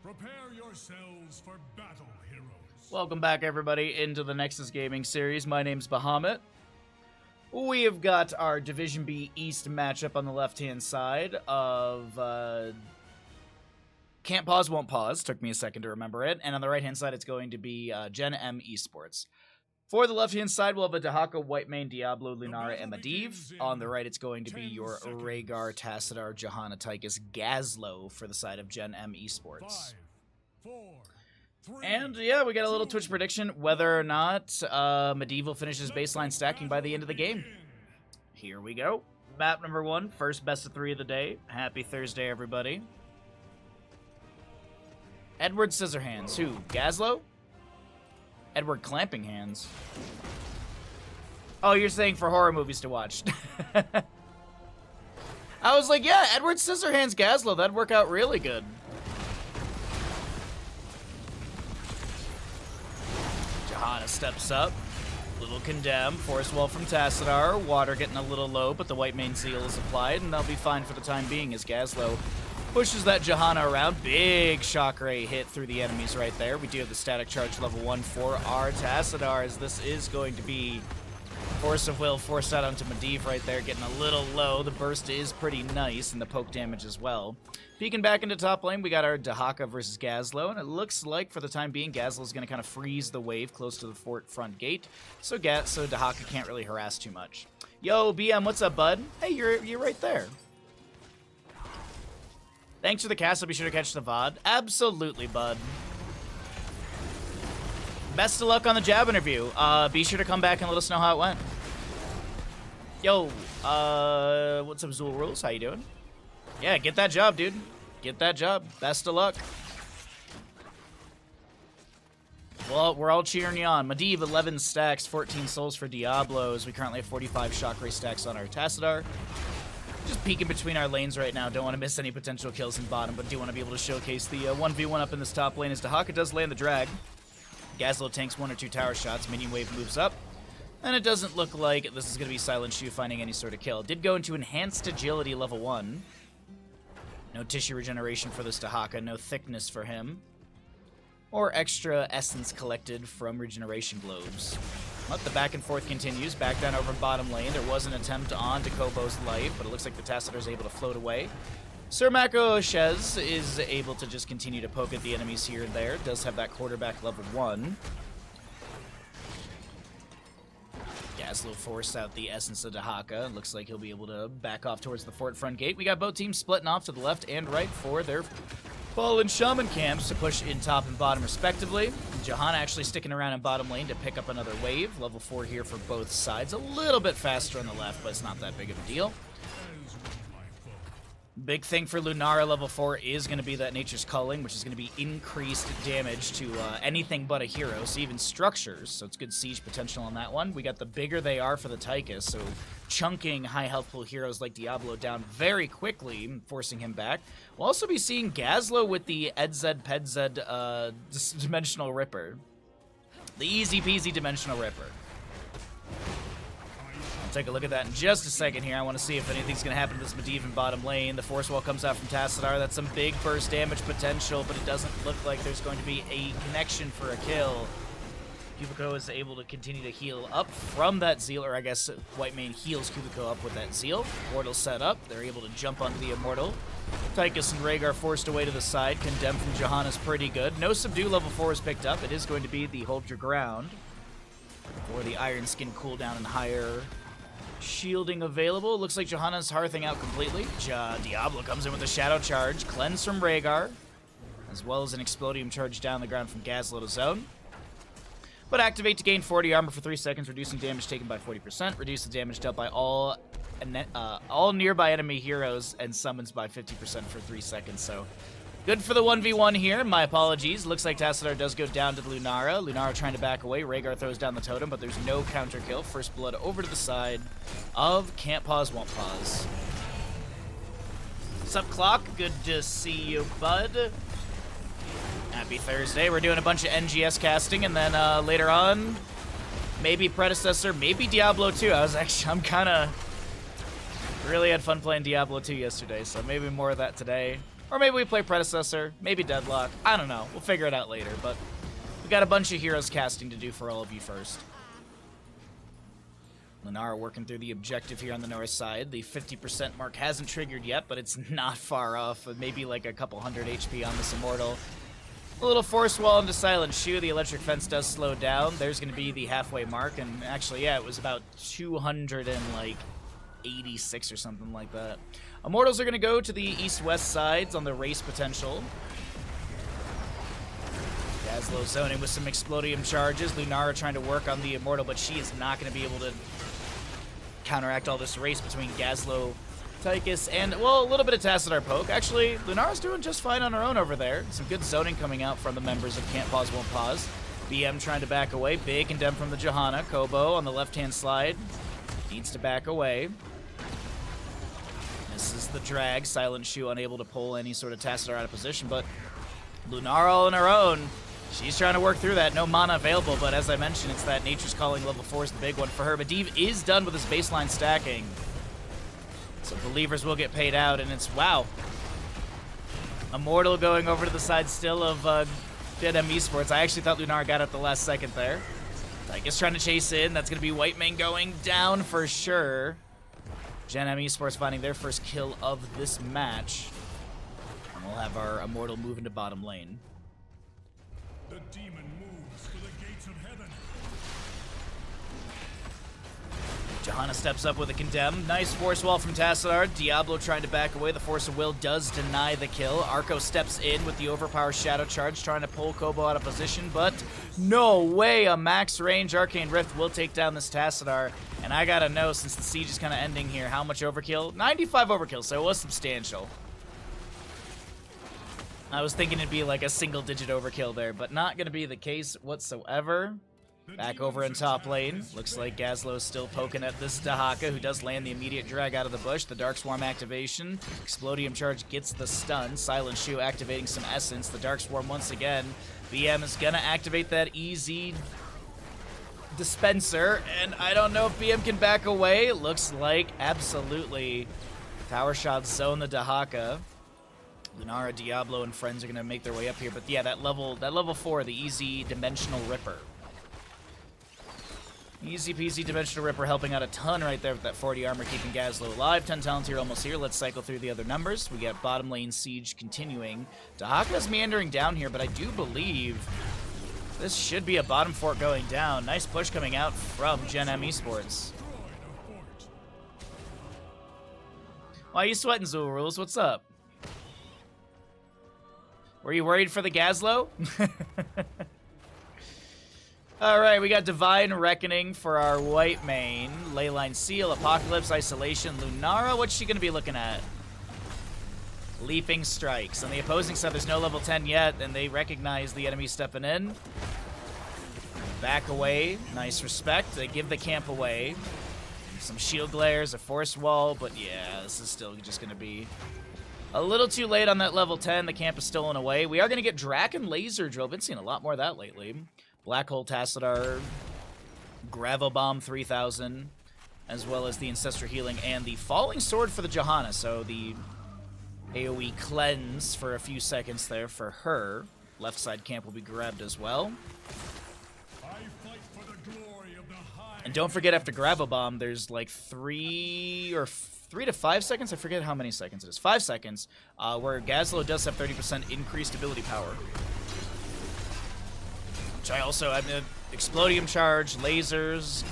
Prepare yourselves for battle, heroes. Welcome back, everybody, into the Nexus Gaming Series. My name's Bahamut. We have got our Division B East matchup on the left-hand side of Can't Pause, Won't Pause. Took me a second to remember it. And on the right-hand side, it's going to be Gen.M Esports. For the left-hand side, we'll have a Dahaka, Whitemane, Diablo, Lunara, and Medivh. On the right, it's going to be your Rhaegar, Tassadar, Johanna, Tychus, Gazlowe for the side of Gen.M Esports. 5, 4, 3, And yeah, we got a little Twitch prediction whether or not Medivh will finish his baseline stacking by the end of the game. Here we go. Map number 1, first best of 3 of the day. Happy Thursday, everybody. Edward Scissorhands. Who? Gazlowe? Edward Clamping Hands. Oh, you're saying for horror movies to watch. I was like, yeah, Edward Scissorhands Gazlowe. That'd work out really good. Johanna steps up. Little Condemn. Force Wall from Tassadar. Water getting a little low, but the Whitemane Seal is applied, and they'll be fine for the time being as Gazlowe pushes that Johanna around. Big shock ray hit through the enemies right there. We do have the static charge level 1 for our Tassadar, as this is going to be Force of Will forced out onto Medivh right there, getting a little low. The burst is pretty nice, and the poke damage as well. Peeking back into top lane, we got our Dahaka versus Gazlowe, and it looks like for the time being, Gazlowe's going to kind of freeze the wave close to the fort front gate, so Dahaka can't really harass too much. Yo, BM, what's up, bud? Hey, you're right there. Thanks for the cast, I'll be sure to catch the VOD. Absolutely, bud. Best of luck on the jab interview. Be sure to come back and let us know how it went. Yo, what's up, Zool Rules? How you doing? Yeah, get that job, dude. Get that job. Best of luck. Well, we're all cheering you on. Medivh, 11 stacks, 14 souls for Diablos. We currently have 45 shock ray stacks on our Tassadar. Just peeking between our lanes right now. Don't want to miss any potential kills in bottom, but do want to be able to showcase the 1v1 up in this top lane as Dahaka does land the drag. Gazlowe tanks 1 or 2 tower shots. Minion wave moves up. And it doesn't look like this is going to be Silent Shoe finding any sort of kill. Did go into Enhanced Agility level 1. No tissue regeneration for this Dahaka. No thickness for him. Or extra essence collected from regeneration globes. But the back and forth continues. Back down over bottom lane. There was an attempt on Dakobo's life, but it looks like the Tassadar is able to float away. Sir Mako Shez is able to just continue to poke at the enemies here and there. Does have that quarterback level 1. Gazlowe forced out the essence of Dahaka. Looks like he'll be able to back off towards the fort front gate. We got both teams splitting off to the left and right for their fallen shaman camps to push in top and bottom respectively. Johanna actually sticking around in bottom lane to pick up another wave. Level 4 here for both sides. A little bit faster on the left, but it's not that big of a deal. Big thing for Lunara level 4 is going to be that Nature's Culling, which is going to be increased damage to anything but a hero, so even structures, so it's good siege potential on that one. We got the bigger they are for the Tychus, so chunking high health pool heroes like Diablo down very quickly, forcing him back. We'll also be seeing Gazlowe with the EdZ PedZ Dimensional Ripper. The easy peasy Dimensional Ripper. Take a look at that in just a second here. I want to see if anything's going to happen to this Medivh in bottom lane. The Force Wall comes out from Tassadar. That's some big burst damage potential, but it doesn't look like there's going to be a connection for a kill. Cubico is able to continue to heal up from that Zeal, or I guess Whitemane heals Cubico up with that Zeal. Portal set up. They're able to jump onto the Immortal. Tychus and Rhaegar forced away to the side. Condemned from Johanna's pretty good. No Subdue level 4 is picked up. It is going to be the Hold Your Ground for the Iron Skin cooldown and higher shielding available. Looks like Johanna's hearthing out completely. Diablo comes in with a Shadow Charge. Cleanse from Rhaegar, as well as an Explodium Charge down the ground from Gazlowe to zone. But activate to gain 40 armor for 3 seconds, reducing damage taken by 40%. Reduce the damage dealt by all nearby enemy heroes and summons by 50% for 3 seconds. So good for the 1v1 here. My apologies. Looks like Tassadar does go down to the Lunara. Lunara trying to back away. Rhaegar throws down the totem, but there's no counter kill. First blood over to the side of Can't Pause, Won't Pause. What's up, Clock? Good to see you, bud. Happy Thursday. We're doing a bunch of NGS casting, and then later on, maybe Predecessor, maybe Diablo 2. I'm kind of really had fun playing Diablo 2 yesterday, so maybe more of that today. Or maybe we play Predecessor, maybe Deadlock. I don't know. We'll figure it out later, but we got a bunch of heroes casting to do for all of you first. Lunara working through the objective here on the north side. The 50% mark hasn't triggered yet, but it's not far off. Maybe like a couple hundred HP on this Immortal. A little Force Wall into Silent Shoe. The Electric Fence does slow down. There's going to be the halfway mark, and actually, yeah, it was about 286 or something like that. Immortals are going to go to the east-west sides on the race potential. Gazlo zoning with some Explodium charges. Lunara trying to work on the Immortal, but she is not going to be able to counteract all this race between Gazlo, Tychus, and, well, a little bit of Tassadar poke. Actually, Lunara's doing just fine on her own over there. Some good zoning coming out from the members of Can't Pause, Won't Pause. BM trying to back away. Big condemn from the Johanna. Kobo on the left-hand slide. Needs to back away. This is the drag. Silent Shoe unable to pull any sort of Tassadar out of position, but Lunara all on her own. She's trying to work through that. No mana available, but as I mentioned, it's that Nature's Calling level 4 is the big one for her. Medivh is done with his baseline stacking. So Believers will get paid out, and it's, wow. Immortal going over to the side still of Gen.M Esports. I actually thought Lunara got out the last second there. Tychus trying to chase in. That's going to be White Mane going down for sure. Gen.M Esports finding their first kill of this match. And we'll have our Immortal move into bottom lane. The demon moves to the gates of heaven. Johanna steps up with a condemn. Nice force wall from Tassadar. Diablo trying to back away. The Force of Will does deny the kill. Arco steps in with the overpower Shadow Charge, trying to pull Kobo out of position, but no way a max range Arcane Rift will take down this Tassadar. And I gotta know, since the siege is kind of ending here, how much overkill? 95 overkill, so it was substantial. I was thinking it'd be like a single-digit overkill there, but not gonna be the case whatsoever. Back over in top lane. Looks like Gazlo's still poking at this Dahaka, who does land the immediate drag out of the bush. The Dark Swarm activation. Explodium Charge gets the stun. Silent Shoe activating some Essence. The Dark Swarm once again. BM is gonna activate that easy dispenser, and I don't know if BM can back away. Looks like absolutely. Power Shot zone the Dahaka. Lunara, Diablo, and friends are gonna make their way up here, but yeah, that level 4, the easy Dimensional Ripper. Easy peasy Dimensional Ripper helping out a ton right there with that 40 armor, keeping Gazlo alive. 10 talents here almost here. Let's cycle through the other numbers. We got bottom lane siege continuing. Dahaka's meandering down here, but I do believe this should be a bottom fort going down. Nice push coming out from Gen.M Esports. Why are you sweating, Zul Rules? What's up? Were you worried for the Gazlo? Alright, we got Divine Reckoning for our White Mane. Leyline Seal, Apocalypse, Isolation, Lunara. What's she going to be looking at? Leaping Strikes. On the opposing side, there's no level 10 yet, and they recognize the enemy stepping in. Back away. Nice respect. They give the camp away. Some shield glares, a force wall, but yeah, this is still just going to be a little too late on that level 10. The camp is stolen away. We are going to get Draken Laser Drill. Been seeing a lot more of that lately. Black Hole Tassadar, Gravel Bomb 3000, as well as the Ancestor Healing and the Falling Sword for the Johanna. So the AoE cleanse for a few seconds there for her. Left side camp will be grabbed as well. And don't forget, after Gravel Bomb, there's like 3 to 5 seconds. I forget how many seconds it is. 5 seconds, where Gazlo does have 30% increased ability power. Which I also have Explodium Charge, lasers,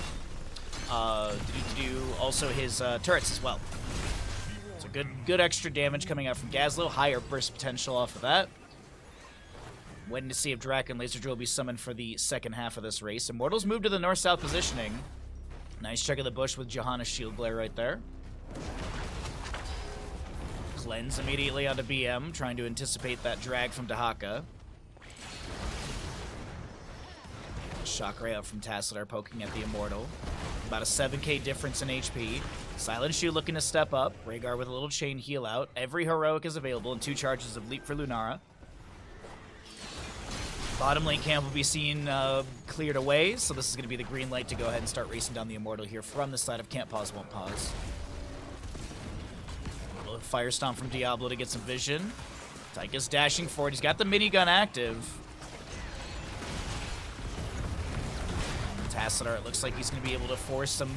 also his turrets as well. So good extra damage coming out from Gazlo. Higher burst potential off of that. Waiting to see if Draken Laser Drill will be summoned for the second half of this race. Immortals move to the north-south positioning. Nice check of the bush with Johanna's Shield Glare right there. Cleanse immediately onto BM, trying to anticipate that drag from Dahaka. Shock Ray out from Tassadar, poking at the Immortal. About a 7k difference in HP. Silent Shoe looking to step up. Rhaegar with a little chain heal out. Every heroic is available, and 2 charges of Leap for Lunara. Bottom lane camp will be seen cleared away, so this is going to be the green light to go ahead and start racing down the Immortal here from the side of Can't Pause, Won't Pause. A little Fire Stomp from Diablo to get some vision. Tyka's dashing forward. He's got the minigun active. Tassadar, it looks like he's going to be able to force some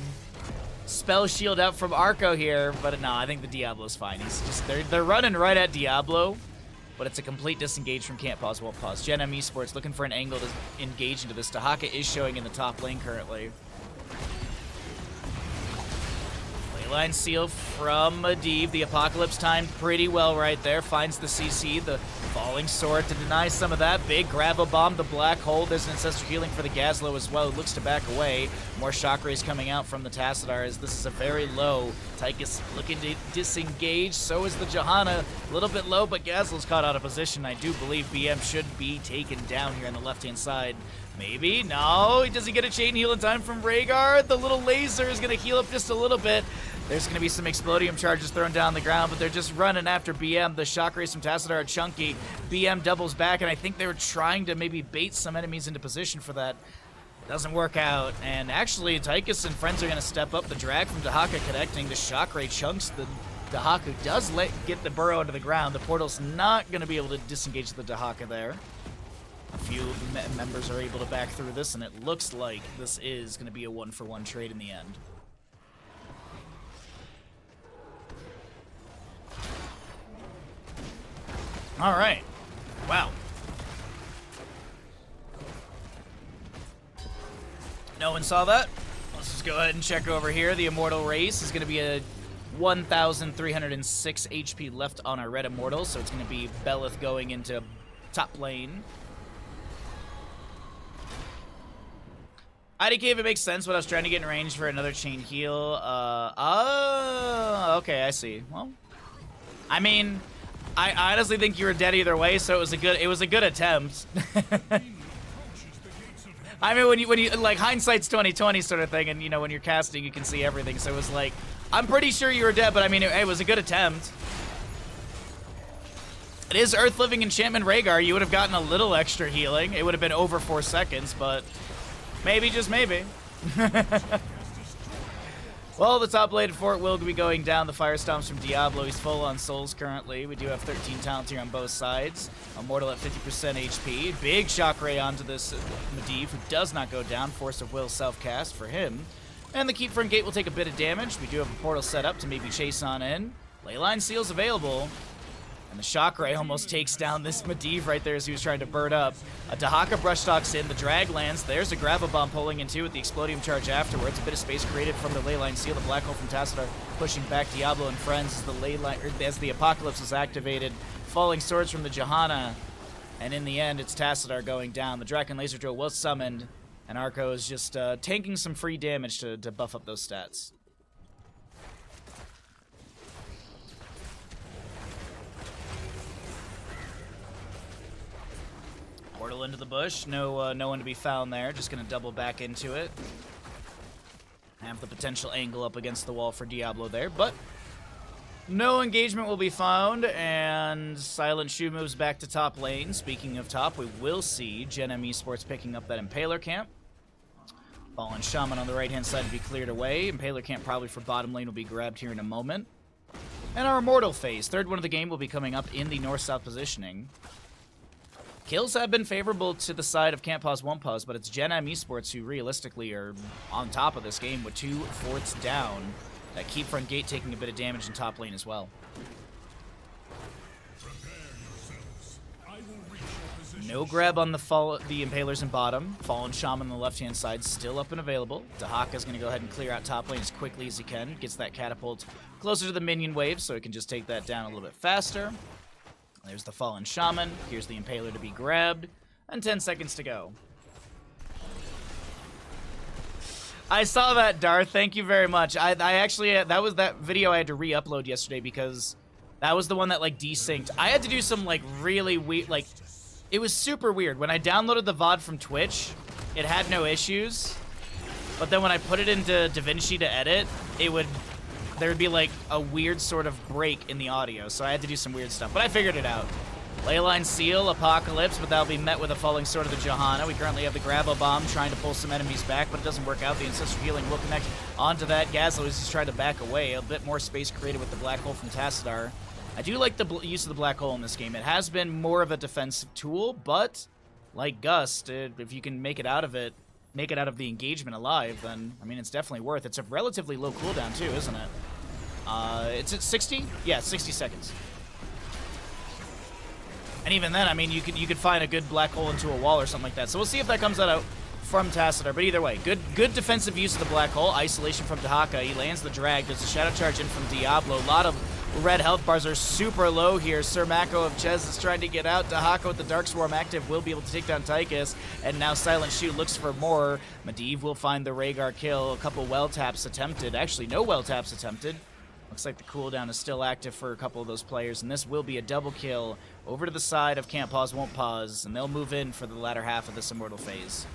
spell shield out from Arco here, but no, I think the Diablo's fine. He's just they're running right at Diablo, but it's a complete disengage from can't pause, won't pause. Gen.M Esports looking for an angle to engage into this. Dahaka is showing in the top lane currently. Leyline seal from Medivh. The Apocalypse timed pretty well right there. Finds the CC, the falling sword to deny some of that. Big gravel bomb, the black hole. There's an ancestor healing for the Gazlo as well. It looks to back away. More shock rays coming out from the Tassadar as this is a very low. Tychus looking to disengage. So is the Johanna. A little bit low, but Gazlo's caught out of position. I do believe BM should be taken down here on the left-hand side. Maybe? No. Does he get a chain heal in time from Rhaegar? The little laser is going to heal up just a little bit. There's going to be some Explodium charges thrown down on the ground, but they're just running after BM. The shock rays from Tassadar are chunky. BM doubles back, and I think they were trying to maybe bait some enemies into position for that. Doesn't work out, and actually Tychus and friends are going to step up. The drag from Dahaka connecting. The shock ray chunks the Dahaka. Does get the burrow into the ground. The portal's not going to be able to disengage the Dahaka there. A few members are able to back through this, and it looks like this is going to be a one-for-one trade in the end. All right. Wow. No one saw that. Let's just go ahead and check over here. The Immortal Race is going to be a 1,306 HP left on our Red Immortal, so it's going to be Belith going into top lane. IDK, if it makes sense, what I was trying to get in range for another chain heal. Okay, I see. Well, I mean, I honestly think you were dead either way, so it was a good attempt. I mean, when you like hindsight's 20/20 sort of thing, and you know when you're casting, you can see everything. So it was like, I'm pretty sure you were dead, but I mean, it was a good attempt. It is Earth Living Enchantment Rhaegar. You would have gotten a little extra healing. It would have been over 4 seconds, but maybe, just maybe. Well, the top lane fort will be going down. The Firestorms from Diablo. He's full on souls currently. We do have 13 talents here on both sides. Immortal at 50% HP. Big shock ray onto this Medivh, who does not go down. Force of Will self-cast for him. And the Keep Front Gate will take a bit of damage. We do have a portal set up to maybe chase on in. Leyline Seal's available. And the shock ray almost takes down this Medivh right there as he was trying to bird up. A Dahaka brush talks in, the drag lands. There's a gravel bomb pulling into with the Explodium charge afterwards. A bit of space created from the Leyline Seal. The black hole from Tassadar pushing back Diablo and friends as the Apocalypse is activated. Falling swords from the Johanna. And in the end, it's Tassadar going down. The Draken Laser Drill was summoned, and Arco is just tanking some free damage to buff up those stats. Portal into the bush. No one to be found there. Just going to double back into it. Have the potential angle up against the wall for Diablo there, but no engagement will be found, and Silent Shoe moves back to top lane. Speaking of top, we will see Gen.M Esports picking up that Impaler camp. Fallen Shaman on the right-hand side to be cleared away. Impaler camp probably for bottom lane will be grabbed here in a moment. And our Immortal phase, third one of the game, will be coming up in the north-south positioning. Kills have been favorable to the side of Can't Pause, Won't Pause, but it's Gen.M Esports who realistically are on top of this game with 2 forts down. That Keep Front Gate taking a bit of damage in top lane as well. No grab on the Impalers in bottom. Fallen Shaman on the left-hand side still up and available. Dahaka's going to go ahead and clear out top lane as quickly as he can. Gets that catapult closer to the minion wave so he can just take that down a little bit faster. There's the Fallen Shaman. Here's the Impaler to be grabbed. And 10 seconds to go. I saw that, Darth. Thank you very much. I actually, that was that video I had to re-upload yesterday because that was the one that, like, desynced. I had to do some, like, really weird, like, it was super weird. When I downloaded the VOD from Twitch, it had no issues. But then when I put it into DaVinci to edit, there would be like a weird sort of break in the audio, so I had to do some weird stuff, but I figured it out. Leyline Seal, Apocalypse, but that'll be met with a falling sword of the Johanna. We currently have the Gravel Bomb trying to pull some enemies back, but it doesn't work out. The Ancestor Healing will connect onto that. Gazlo is just trying to back away. A bit more space created with the Black Hole from Tassadar. I do like the use of the black hole in this game. It has been more of a defensive tool, but like Gust, if you can make it out of it, make it out of the engagement alive, then, I mean, it's definitely worth it. It's a relatively low cooldown, too, isn't it? It's at 60? Yeah, 60 seconds. And even then, I mean, you could find a good black hole into a wall or something like that. So we'll see if that comes out from Tassadar. But either way, good defensive use of the black hole. Isolation from Dahaka. He lands the drag. There's a shadow charge in from Diablo. A lot of red health bars are super low here. Sir Mako of Ches is trying to get out. Dahaka with the Dark Swarm active will be able to take down Tychus. And now Silent Shoot looks for more. Medivh will find the Rhaegar kill. A couple well taps attempted. Actually, no well taps attempted. Looks like the cooldown is still active for a couple of those players, and this will be a double kill over to the side of Can't Pause, Won't Pause, and they'll move in for the latter half of this Immortal phase.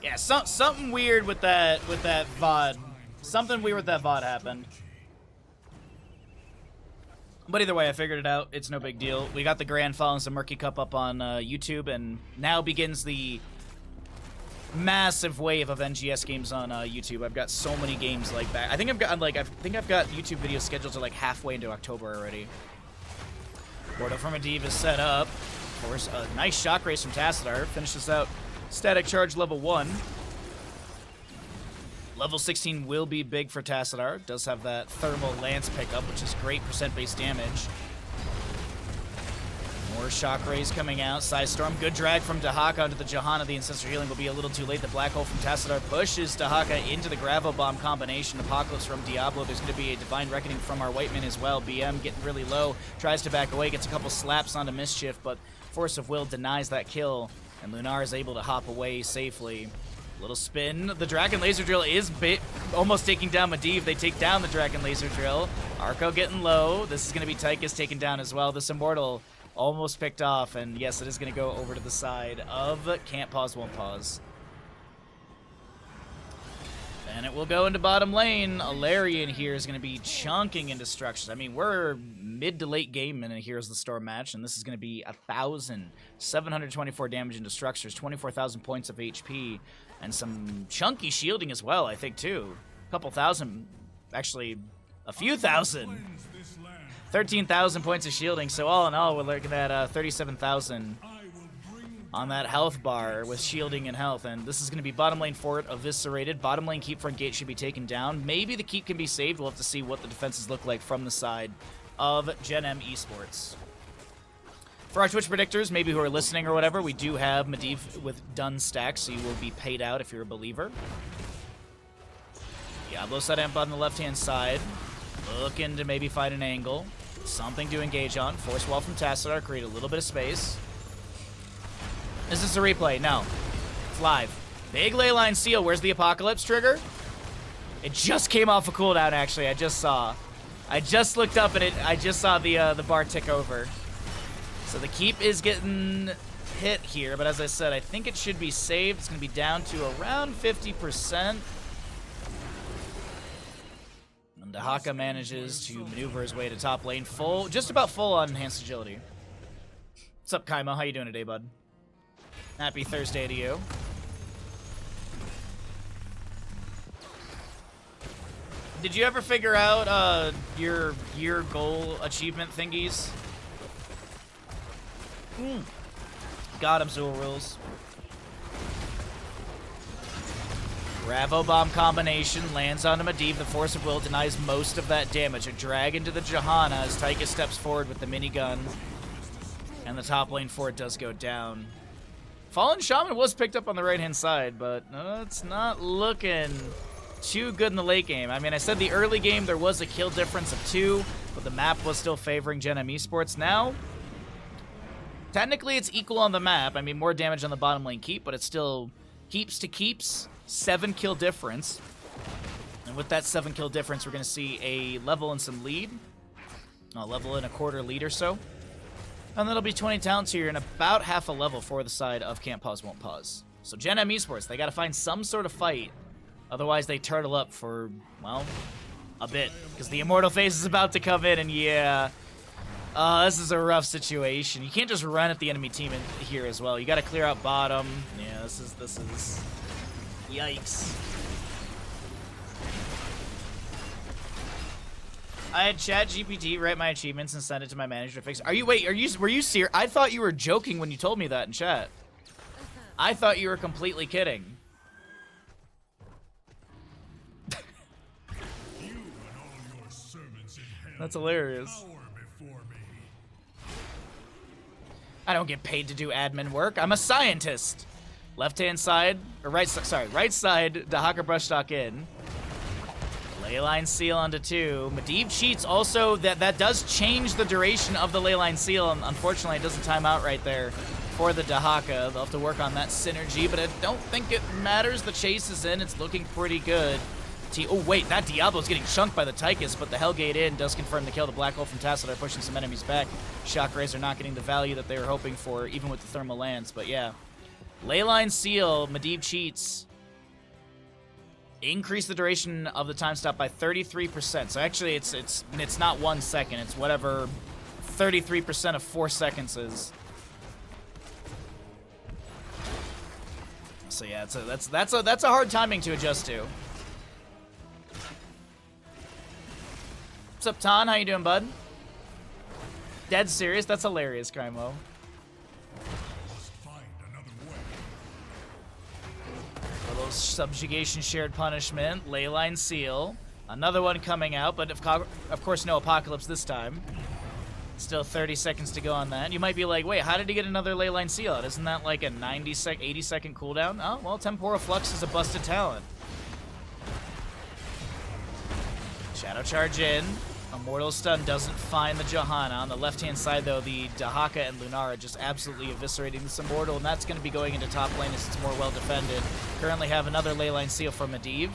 Yeah, something weird with that VOD. Something weird with that VOD happened. But either way, I figured it out. It's no big deal. We got the Grand Finals of Murky Cup up on YouTube, and now begins the massive wave of NGS games on YouTube. I've got so many games like that. I think I've got YouTube videos scheduled to like halfway into October already. Portal from Medivh is set up. Of course, a nice shock race from Tassadar finishes out static charge level 1. Level 16 will be big for Tassadar. Does have that thermal lance pickup, which is great percent-based damage. More shock rays coming out. Side Storm, good drag from Dahaka onto the Johanna. The Ancestor Healing will be a little too late. The Black Hole from Tassadar pushes Dahaka into the Gravel Bomb combination. Apocalypse from Diablo. There's going to be a Divine Reckoning from our Whiteman as well. BM getting really low. Tries to back away. Gets a couple slaps onto Mischief, but Force of Will denies that kill. And Lunar is able to hop away safely. Little spin. The Dragon Laser Drill is almost taking down Medivh. They take down the Dragon Laser Drill. Arco getting low. This is going to be Tychus taken down as well. This Immortal almost picked off. And yes, it is going to go over to the side of Can't Pause, Won't Pause. And it will go into bottom lane. Alarian here is going to be chunking into structures. I mean, we're mid to late game in a Heroes of the Storm match, and this is going to be 1,724 damage into structures, 24,000 points of HP, and some chunky shielding as well, I think, too. A couple thousand, actually, a few thousand. 13,000 points of shielding, so all in all, we're looking at 37,000 on that health bar with shielding and health, and this is going to be bottom lane fort eviscerated. Bottom lane keep front gate should be taken down. Maybe the keep can be saved. We'll have to see what the defenses look like from the side of Gen.M Esports. For our Twitch predictors, maybe who are listening or whatever, we do have Medivh with done stacks, so you will be paid out if you're a believer. Diablo set amp on the left-hand side. Looking to maybe find an angle. Something to engage on. Force wall from Tassadar, create a little bit of space. Is this a replay? No. It's live. Big leyline seal. Where's the Apocalypse trigger? It just came off a cooldown, actually. I just saw. I just looked up and I just saw the bar tick over. So the keep is getting hit here, but as I said, I think it should be saved. It's going to be down to around 50%. And Dahaka manages to maneuver his way to top lane. Just about full on enhanced agility. What's up, Kaimo? How you doing today, bud? Happy Thursday to you. Did you ever figure out your year goal achievement thingies? Got him, Zool rules. Gravo Bomb combination lands onto Medivh. The Force of Will denies most of that damage. A drag into the Johanna as Tychus steps forward with the minigun. And the top lane fort does go down. Fallen Shaman was picked up on the right-hand side, but it's not looking too good in the late game. I mean, I said the early game there was a kill difference of 2, but the map was still favoring Gen.M Esports. Now, technically it's equal on the map. I mean, more damage on the bottom lane keep, but it's still keeps to keeps, 7 kill difference. And with that 7 kill difference, we're going to see a level and some lead. A level and a quarter lead or so. And that'll be 20 talents here and about half a level for the side of Can't Pause, Won't Pause. So Gen.M Esports, they got to find some sort of fight. Otherwise, they turtle up for, well, a bit. Because the Immortal phase is about to come in, and yeah, This is a rough situation. You can't just run at the enemy team in here as well. You got to clear out bottom. Yeah, this is yikes. I had ChatGPT write my achievements and send it to my manager to fix. Were you serious? I thought you were joking when you told me that in chat. I thought you were completely kidding. You and all your servants inherit That's hilarious. power before me. I don't get paid to do admin work. I'm a scientist. Left-hand side, or right side, Dahaka brushstock in. Leyline seal onto 2. Medivh cheats also, that does change the duration of the Leyline seal, and unfortunately it doesn't time out right there for the Dahaka. They'll have to work on that synergy, but I don't think it matters. The chase is in. It's looking pretty good. Oh, wait, that Diablo's getting chunked by the Tychus, but the Hellgate in does confirm the kill. The Black Hole from Tassadar pushing some enemies back. Shockrays are not getting the value that they were hoping for, even with the Thermal Lance, but yeah. Leyline seal, Medivh cheats. Increase the duration of the time stop by 33%. So actually, it's not 1 second. It's whatever 33% of 4 seconds is. So yeah, that's a hard timing to adjust to. What's up, Ton? How you doing, bud? Dead serious? That's hilarious, Krymo. Must find another way. Little subjugation, shared punishment, Leyline seal, another one coming out, but of course no apocalypse this time. Still 30 seconds to go on that. You might be like, wait, how did he get another Leyline seal out? Isn't that like a 80-second cooldown? Oh, well, Temporal Flux is a busted talent. Shadow charge in. Immortal Stun doesn't find the Johanna. On the left-hand side, though, the Dahaka and Lunara just absolutely eviscerating this Immortal, and that's going to be going into top lane as it's more well-defended. Currently have another Leyline seal from Medivh.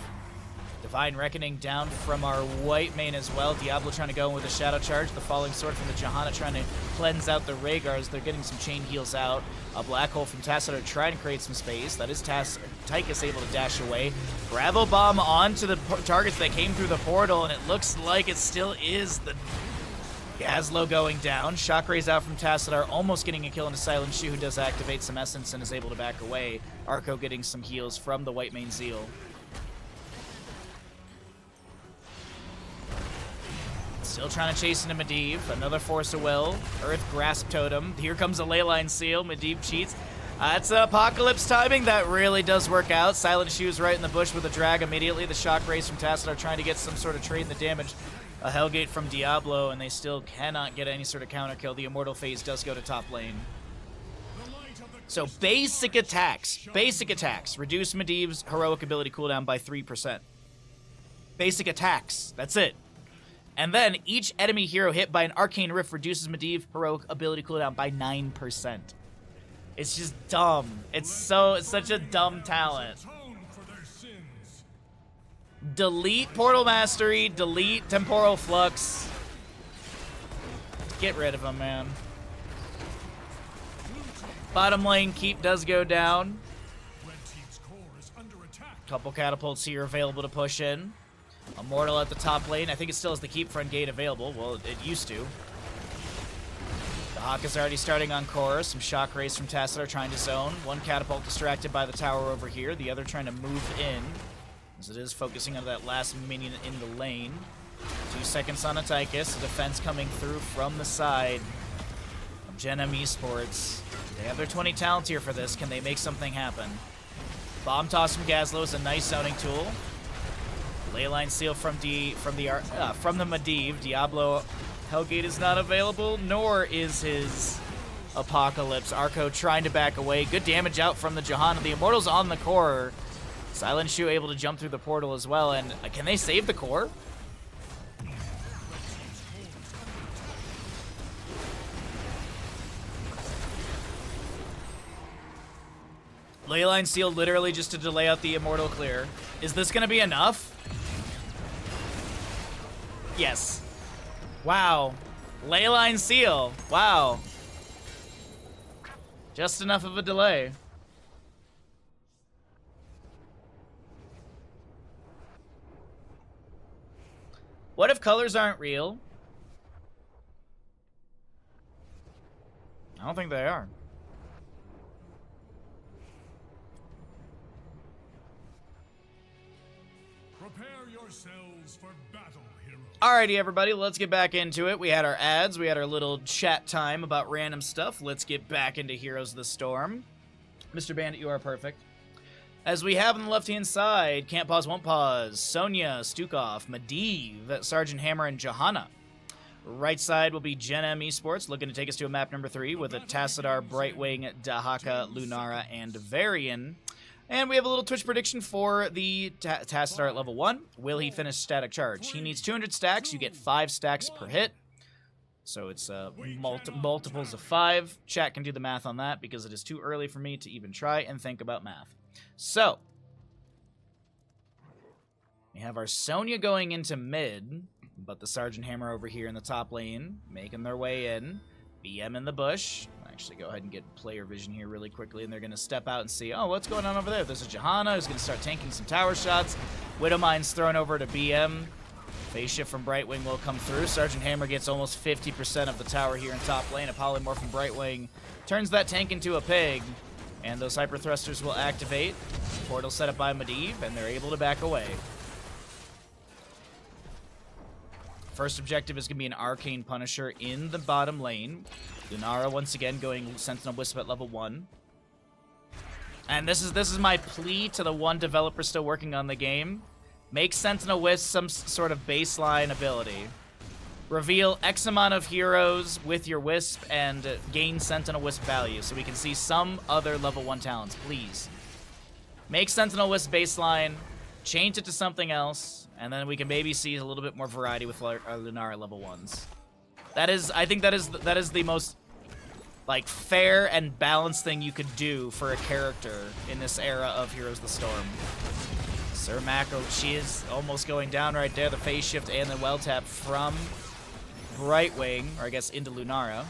Divine Reckoning down from our white main as well. Diablo trying to go in with a Shadow Charge. The Falling Sword from the Johanna trying to cleanse out the Rhaegars. They're getting some chain heals out. A Black Hole from Tassadar trying to create some space. That is Tychus able to dash away. Gravel Bomb onto the targets that came through the portal, and it looks like it still is the Gazlo going down. Shockrays out from Tassadar, almost getting a kill into Silent Shoe, who does activate some Essence and is able to back away. Arco getting some heals from the white main Zeal. Still trying to chase into Medivh. Another Force of Will. Earth Grasp Totem. Here comes a Leyline seal. Medivh cheats. That's Apocalypse timing. That really does work out. Silent Shoe's right in the bush with a drag immediately. The Shock Rays from Tassadar trying to get some sort of trade in the damage. A Hellgate from Diablo, and they still cannot get any sort of counter kill. The Immortal phase does go to top lane. So basic attacks. Reduce Medivh's heroic ability cooldown by 3%. Basic attacks. That's it. And then each enemy hero hit by an Arcane Rift reduces Medivh heroic ability cooldown by 9%. It's just dumb. It's such a dumb talent. Delete Portal Mastery, delete Temporal Flux. Get rid of him, man. Bottom lane keep does go down. Couple catapults here available to push in. Immortal at the top lane. I think it still has the keep front gate available. Well, it used to. The Hawk is already starting on Chorus. Some Shock Rays from Tassadar trying to zone. One catapult distracted by the tower over here. The other trying to move in, as it is focusing on that last minion in the lane. 2 seconds on a Tychus. A defense coming through from the side of Gen.M Esports. They have their 20 talent here for this. Can they make something happen? Bomb toss from Gazlo is a nice zoning tool. Leyline seal from the Medivh. Diablo Hellgate is not available, nor is his Apocalypse. Arco trying to back away. Good damage out from the Johanna. The Immortal's on the core. Silent Shoe able to jump through the portal as well. And can they save the core? Leyline seal literally just to delay out the Immortal clear. Is this going to be enough? Yes. Wow. Leyline seal. Wow. Just enough of a delay. What if colors aren't real? don't think they are. Prepare yourselves for battle, heroes. Alrighty, everybody, let's get back into it. We had our ads, we had our little chat time about random stuff. Let's get back into Heroes of the Storm. Mr. Bandit, you are perfect. As we have on the left-hand side, Can't Pause, Won't Pause, Sonya, Stukov, Medivh, Sergeant Hammer, and Johanna. Right side will be Gen.M Esports, looking to take us to a map number 3 with a Tassadar, Brightwing, Dahaka, Lunara, and Varian. And we have a little Twitch prediction for the Tassadar at level 1. Will he finish Static Charge? He needs 200 stacks. You get 5 stacks per hit. So it's multiples of 5. Chat can do the math on that because it is too early for me to even try and think about math. So, we have our Sonya going into mid, but the Sergeant Hammer over here in the top lane, making their way in. BM in the bush. I'll actually go ahead and get player vision here really quickly, and they're going to step out and see, oh, what's going on over there? There's a Johanna who's going to start tanking some tower shots. Widowmine's thrown over to BM. Phase shift from Brightwing will come through. Sergeant Hammer gets almost 50% of the tower here in top lane. A polymorph from Brightwing turns that tank into a pig. And those hyper thrusters will activate. Portal set up by Medivh, and they're able to back away. First objective is going to be an Arcane Punisher in the bottom lane. Lunara once again going Sentinel Wisp at level 1. And this is my plea to the one developer still working on the game. Make Sentinel Wisp some sort of baseline ability. Reveal X amount of heroes with your Wisp and gain Sentinel Wisp value so we can see some other level 1 talents, please. Make Sentinel Wisp baseline, change it to something else, and then we can maybe see a little bit more variety with our Lunara level 1s. I think that is the most like fair and balanced thing you could do for a character in this era of Heroes of the Storm. Sir Mako, she is almost going down right there. The phase shift and the well tap from Brightwing, or I guess into Lunara.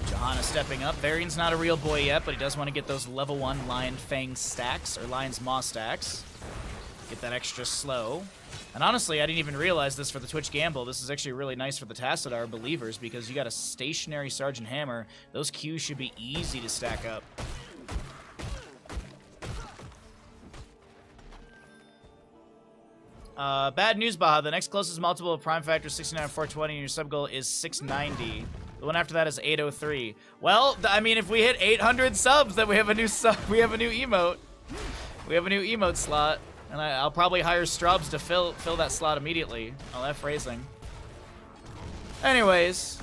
Johanna stepping up. Varian's not a real boy yet, but he does want to get those level 1 Lion Fang stacks, or Lion's Maw stacks. Get that extra slow. And honestly, I didn't even realize this for the Twitch Gamble. This is actually really nice for the Tassadar believers because you got a stationary Sergeant Hammer. Those Qs should be easy to stack up. Bad news, Baha. The next closest multiple of Prime Factor 69 420 and your sub goal is 690. The one after that is 803. Well, I mean, if we hit 800 subs, then we have a new we have a new emote. We have a new emote slot, and I'll probably hire Strubs to fill that slot immediately. I'll have phrasing. Anyways,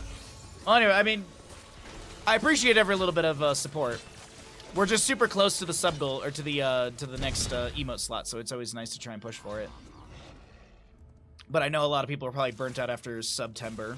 well, anyway, I mean, I appreciate every little bit of support. We're just super close to the sub goal or to the next emote slot, so it's always nice to try and push for it. But I know a lot of people are probably burnt out after September,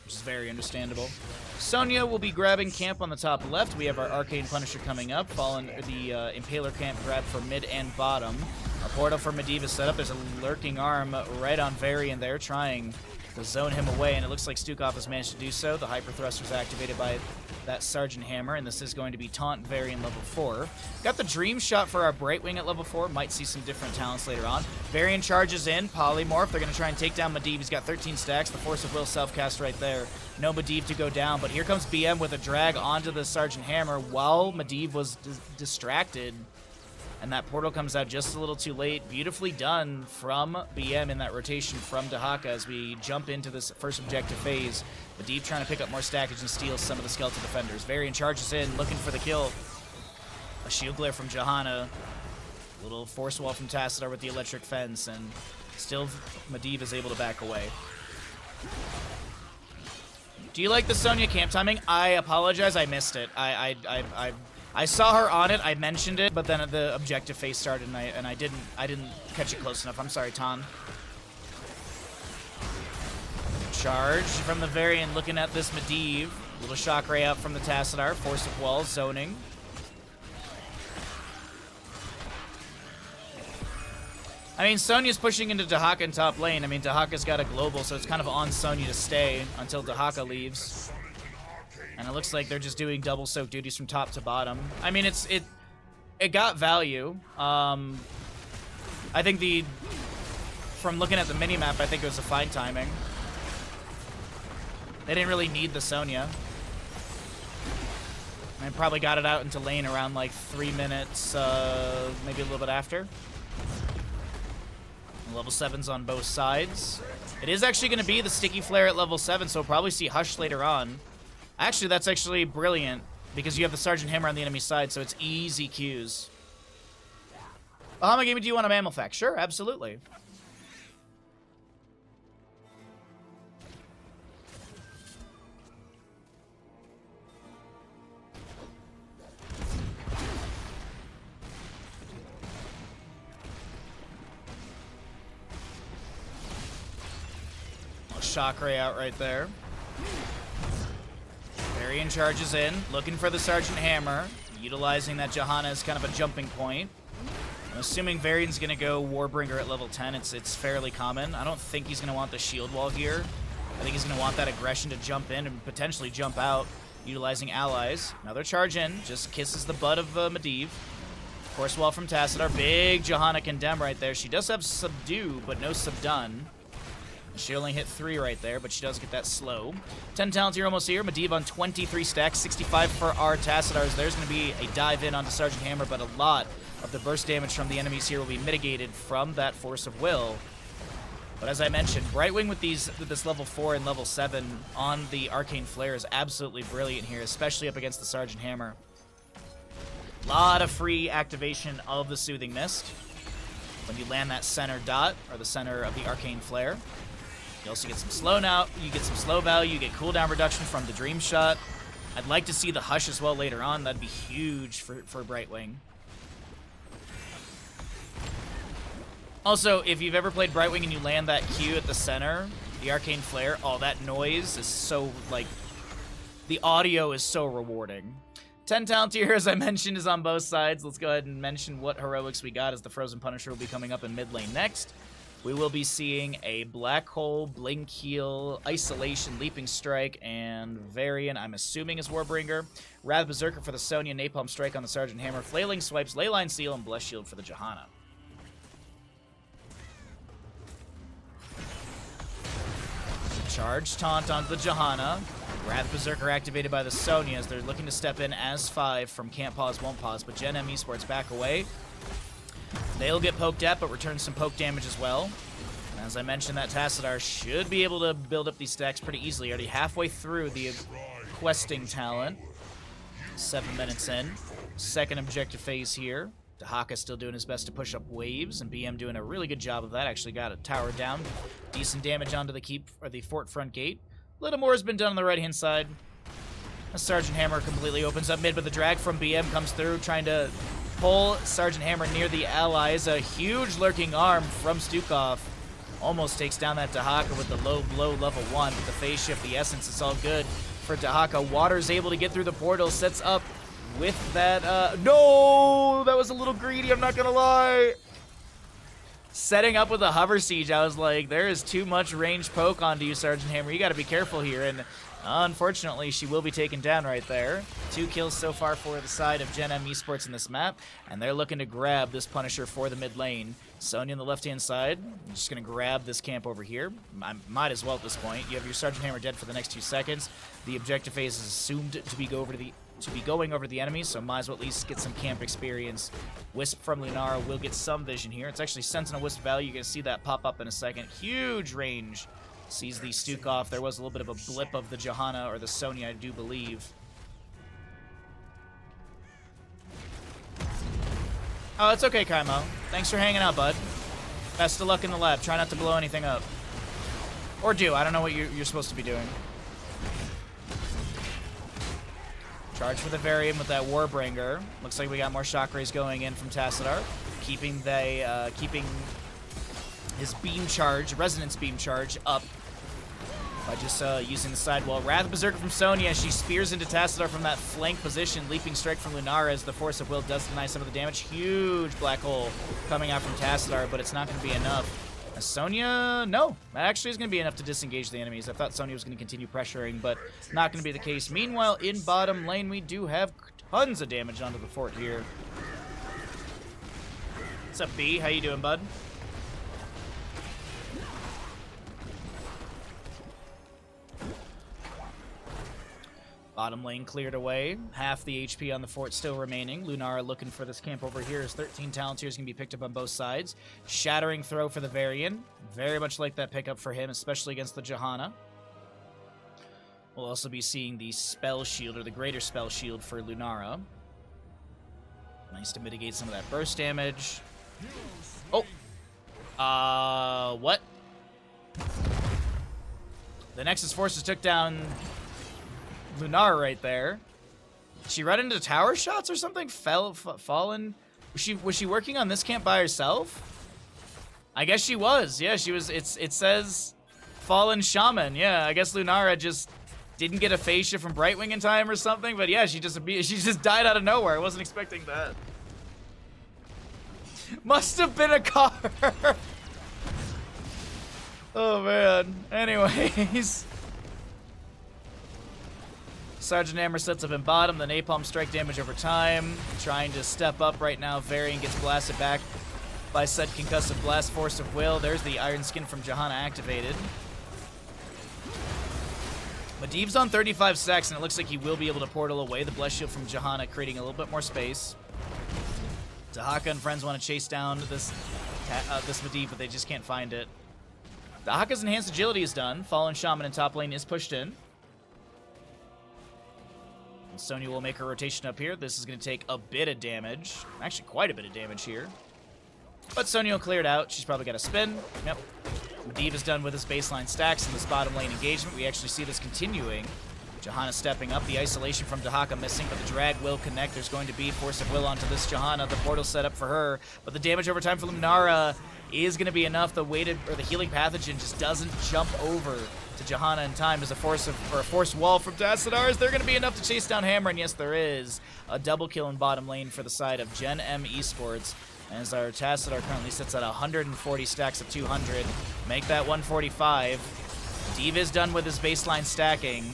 which is very understandable. Sonya will be grabbing camp on the top left. We have our Arcane Punisher coming up, following the Impaler camp grab for mid and bottom. Our portal for Medivh is set up. There's a lurking arm right on Varian there, trying to zone him away, and it looks like Stukov has managed to do so. The Hyper Thruster is activated by that Sergeant Hammer, and this is going to be Taunt Varian level 4. Got the Dream Shot for our Brightwing at level 4. Might see some different talents later on. Varian charges in, Polymorph. They're going to try and take down Medivh. He's got 13 stacks. The Force of Will self-cast right there. No Medivh to go down, but here comes BM with a drag onto the Sergeant Hammer while Medivh was distracted. And that portal comes out just a little too late. Beautifully done from BM in that rotation from Dahaka as we jump into this first objective phase. Medivh trying to pick up more stackage and steal some of the skeletal defenders. Varian charges in, looking for the kill. A shield glare from Johanna. A little force wall from Tassadar with the electric fence, and still Medivh is able to back away. Do you like the Sonya camp timing? I apologize, I missed it. I saw her on it, I mentioned it, but then the objective phase started and I didn't catch it close enough. I'm sorry, Ton. Charge from the Varian looking at this Medivh. Little shock ray out from the Tassadar, Force of Wall, zoning. I mean, Sonya's pushing into Dahaka in top lane. I mean, Dahaka's got a global, so it's kind of on Sonya to stay until Dahaka leaves. And it looks like they're just doing double soak duties from top to bottom. I mean, it got value. I think from looking at the minimap, I think it was a fine timing. They didn't really need the Sonya. I probably got it out into lane around like 3 minutes, maybe a little bit after. Level 7's on both sides. It is actually going to be the Sticky Flare at level 7, so we'll probably see Hush later on. Actually, that's actually brilliant, because you have the Sergeant Hammer on the enemy side, so it's easy Qs. Bahamut Gaming, do you want a mammal fact? Sure, absolutely. Shock Ray out right there. Varian charges in, looking for the Sergeant Hammer, utilizing that Johanna as kind of a jumping point. I'm assuming Varian's going to go Warbringer at level 10. It's fairly common. I don't think he's going to want the shield wall here. I think he's going to want that aggression to jump in and potentially jump out, utilizing allies. Another charge in, just kisses the butt of Medivh. Force wall from Tassadar. Big Johanna Condemn right there. She does have Subdue, but no Subdone. She only hit 3 right there, but she does get that slow. 10 talents here, almost here. Medivh on 23 stacks, 65 for our Tassadars. There's going to be a dive in onto Sergeant Hammer, but a lot of the burst damage from the enemies here will be mitigated from that Force of Will. But as I mentioned, Brightwing with this level 4 and level 7 on the Arcane Flare is absolutely brilliant here, especially up against the Sergeant Hammer. A lot of free activation of the Soothing Mist when you land that center dot, or the center of the Arcane Flare. You also get some slow now. You get some slow value. You get cooldown reduction from the Dream Shot. I'd like to see the Hush as well later on. That'd be huge for Brightwing. Also, if you've ever played Brightwing and you land that Q at the center, the Arcane Flare, oh, that noise is so, like, the audio is so rewarding. 10 talent tier, as I mentioned, is on both sides. Let's go ahead and mention what heroics we got, as the Frozen Punisher will be coming up in mid lane next. We will be seeing a Black Hole, Blink Heal, Isolation, Leaping Strike, and Varian, I'm assuming, is Warbringer. Wrath Berserker for the Sonya, Napalm Strike on the Sergeant Hammer, Flailing Swipes, Leyline Seal, and Bless Shield for the Johanna. Charge Taunt onto the Johanna. Wrath Berserker activated by the Sonya as they're looking to step in as 5 from Can't Pause, Won't Pause, but Gen.M Esports back away. They'll get poked at, but return some poke damage as well. And as I mentioned, that Tassadar should be able to build up these stacks pretty easily. Already halfway through the questing talent. 7 minutes in. Second objective phase here. Dahaka still doing his best to push up waves, and BM doing a really good job of that. Actually got a tower down. Decent damage onto the keep, or the fort front gate. A little more has been done on the right-hand side. A Sergeant Hammer completely opens up mid, but the drag from BM comes through, trying to pull Sergeant Hammer near the allies. A huge lurking arm from Stukov. Almost takes down that Dahaka with the low blow level 1. With the phase shift, the essence, it's all good for Dahaka. Water's able to get through the portal, sets up with that, no! That was a little greedy, I'm not gonna lie. Setting up with a hover siege, I was like, there is too much range poke onto you, Sergeant Hammer. You gotta be careful here, and unfortunately, she will be taken down right there. 2 kills so far for the side of Gen.M Esports in this map, and they're looking to grab this Punisher for the mid lane. Sonya on the left-hand side, I'm just going to grab this camp over here. I might as well at this point. You have your Sergeant Hammer dead for the next 2 seconds. The objective phase is assumed to be going over the enemies, so might as well at least get some camp experience. Wisp from Lunara will get some vision here. It's actually Sentinel Wisp value. You're going to see that pop up in a second. Huge range. Sees the Stukov. There was a little bit of a blip of the Johanna, or the Sonya, I do believe. Oh, it's okay, Kaimo. Thanks for hanging out, bud. Best of luck in the lab. Try not to blow anything up. Or do. I don't know what you're supposed to be doing. Charge for the Varian with that Warbringer. Looks like we got more shock rays going in from Tassadar. Keeping his beam charge, resonance beam charge, up by just using the sidewall. Wrath Berserker from Sonya. She spears into Tassadar from that flank position. Leaping Strike from Lunara as the Force of Will does deny some of the damage. Huge black hole coming out from Tassadar, but it's not going to be enough. Sonya, no, that actually is going to be enough to disengage the enemies. I thought Sonya was going to continue pressuring, but not going to be the case. Meanwhile, in bottom lane, we do have tons of damage onto the fort here. What's up, B? How you doing, bud? Bottom lane cleared away. Half the HP on the fort still remaining. Lunara looking for this camp over here. His 13 talent tiers can be picked up on both sides. Shattering throw for the Varian. Very much like that pickup for him, especially against the Johanna. We'll also be seeing the spell shield, or the greater spell shield for Lunara. Nice to mitigate some of that burst damage. Oh. What? The Nexus forces took down Lunara right there. Did she run into tower shots or something? Fallen? Was she working on this camp by herself? I guess she was. Yeah, she was. It says Fallen Shaman. Yeah, I guess Lunara just didn't get a fascia from Brightwing in time or something. But yeah, she just died out of nowhere. I wasn't expecting that. Must have been a car. Oh man. Anyways. Sergeant Hammer sets up in bottom, the napalm strike damage over time. Trying to step up right now. Varian gets blasted back by said concussive blast. Force of will. There's the Iron Skin from Johanna activated. Medivh's on 35 stacks, and it looks like he will be able to portal away. The Bless Shield from Johanna creating a little bit more space. Dahaka and friends want to chase down this Medivh, but they just can't find it. Dahaka's enhanced agility is done. Fallen Shaman in top lane is pushed in. Sonya will make her rotation up here. This is going to take a bit of damage. Actually, quite a bit of damage here. But Sonya will clear it out. She's probably got a spin. Yep. Medivh is done with his baseline stacks in this bottom lane engagement. We actually see this continuing. Johanna stepping up. The isolation from Dahaka missing, but the drag will connect. There's going to be Force of Will onto this Johanna. The portal set up for her, but the damage over time for Lunara is going to be enough. The healing pathogen just doesn't jump over to Johanna in time as a force wall from Tassadar. Is there going to be enough to chase down Hammer? And yes, there is. A double kill in bottom lane for the side of Gen.M Esports, as our Tassadar currently sits at 140 stacks of 200. Make that 145. Diva is done with his baseline stacking.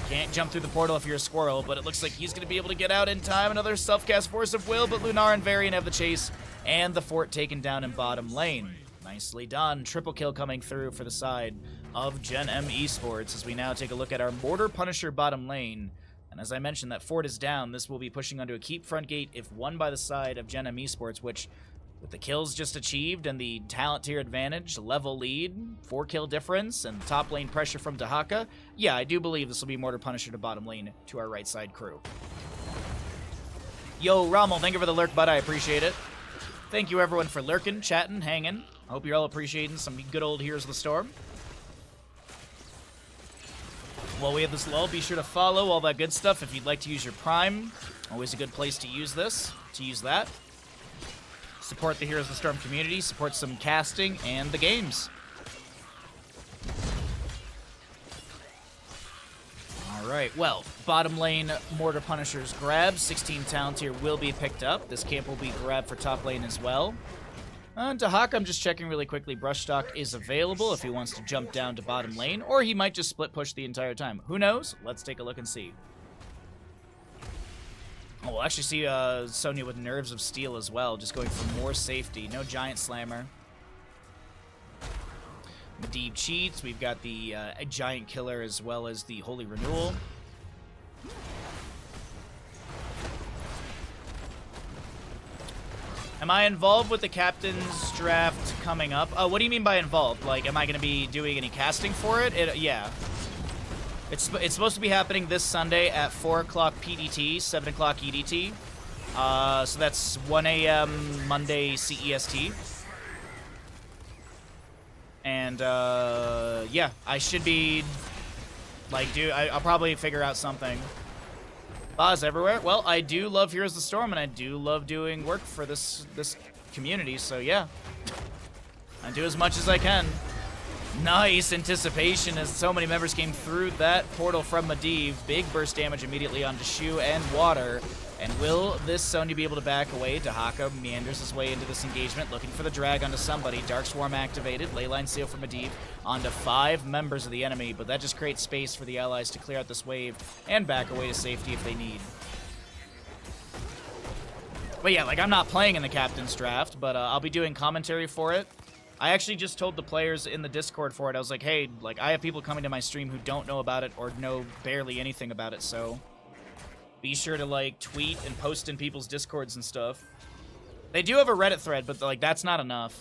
Can't jump through the portal if you're a squirrel, but it looks like he's going to be able to get out in time. Another self-cast Force of Will, but Lunara and Varian have the chase, and the fort taken down in bottom lane. Nicely done. Triple kill coming through for the side of Gen.M Esports as we now take a look at our Mortar Punisher bottom lane. And as I mentioned, that fort is down. This will be pushing onto a keep front gate if won by the side of Gen.M Esports, which, with the kills just achieved and the talent tier advantage, level lead, 4-kill difference, and top lane pressure from Dahaka, yeah, I do believe this will be Mortar Punisher to bottom lane to our right side crew. Yo, Rommel, thank you for the lurk, bud. I appreciate it. Thank you, everyone, for lurking, chatting, hanging. I hope you're all appreciating some good old Heroes of the Storm. While we have this lull, be sure to follow, all that good stuff. If you'd like to use your Prime, always a good place to use that. Support the Heroes of the Storm community, support some casting and the games. Alright, well, bottom lane Mortar Punisher's grab. 16 talent tier will be picked up. This camp will be grabbed for top lane as well. Dahaka, I'm just checking really quickly. Brushstock is available if he wants to jump down to bottom lane, or he might just split push the entire time. Who knows? Let's take a look and see. Oh, we'll actually see Sonya with Nerves of Steel as well, just going for more safety. No Giant Slammer. Medivh cheats. We've got the Giant Killer as well as the Holy Renewal. Am I involved with the captain's draft coming up? What do you mean by involved? Like, am I going to be doing any casting for it? Yeah. It's supposed to be happening this Sunday at 4 o'clock PDT, 7 o'clock EDT. So that's 1 a.m. Monday CEST. And, yeah, I should be, like, I'll probably figure out something. Boz everywhere. Well, I do love Heroes of the Storm, and I do love doing work for this community, so yeah. I do as much as I can. Nice anticipation as so many members came through that portal from Medivh. Big burst damage immediately onto Shu and Water. And will this Sonya be able to back away? Dahaka meanders his way into this engagement, looking for the drag onto somebody. Dark Swarm activated. Leyline Seal for Medivh onto 5 members of the enemy, but that just creates space for the allies to clear out this wave and back away to safety if they need. But yeah, like, I'm not playing in the captain's draft, but I'll be doing commentary for it. I actually just told the players in the Discord for it, I was like, hey, like, I have people coming to my stream who don't know about it or know barely anything about it, so be sure to, like, tweet and post in people's Discords and stuff. They do have a Reddit thread, but, like, that's not enough.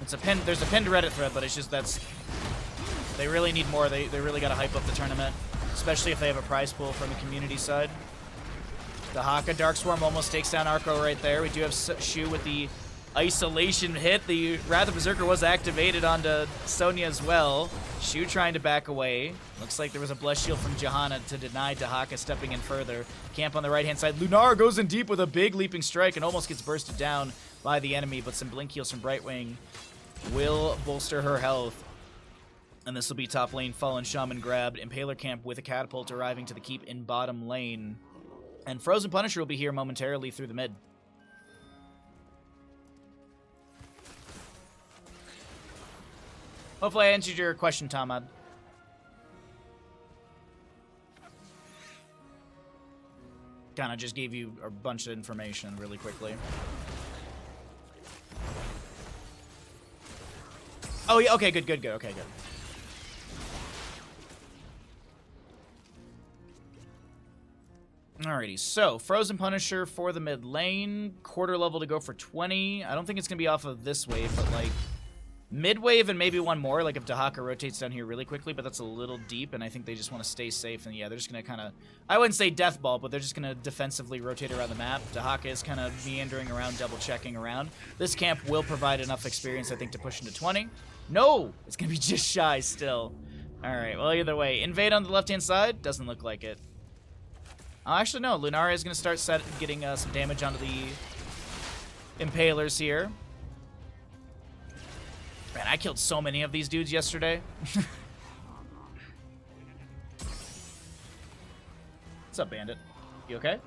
There's a pinned Reddit thread, but it's just they really need more. They really got to hype up the tournament, especially if they have a prize pool from the community side. The Haka Dark Swarm almost takes down Arco right there. We do have Shu with the isolation hit. The Wrath of Berserker was activated onto Sonya as well. Shu trying to back away. Looks like there was a Blessed Shield from Johanna to deny Dahaka stepping in further. Camp on the right-hand side. Lunar goes in deep with a big leaping strike and almost gets bursted down by the enemy, but some blink heals from Brightwing will bolster her health. And this will be top lane. Fallen Shaman grabbed. Impaler Camp with a catapult arriving to the keep in bottom lane. And Frozen Punisher will be here momentarily through the mid. Hopefully I answered your question, Tamad. Kinda just gave you a bunch of information really quickly. Oh, yeah, okay, good, okay, good. Alrighty, so Frozen Punisher for the mid lane. Quarter level to go for 20. I don't think it's going to be off of this wave, but like mid wave and maybe one more, like if Dahaka rotates down here really quickly, but that's a little deep, and I think they just want to stay safe. And yeah, they're just going to kind of, I wouldn't say death ball, but they're just going to defensively rotate around the map. Dahaka is kind of meandering around, double checking around. This camp will provide enough experience, I think, to push into 20. No! It's going to be just shy still. Alright, well, either way. Invade on the left-hand side? Doesn't look like it. Actually, no. Lunara is going to start getting some damage onto the Impalers here. Man, I killed so many of these dudes yesterday. What's up, Bandit? You okay?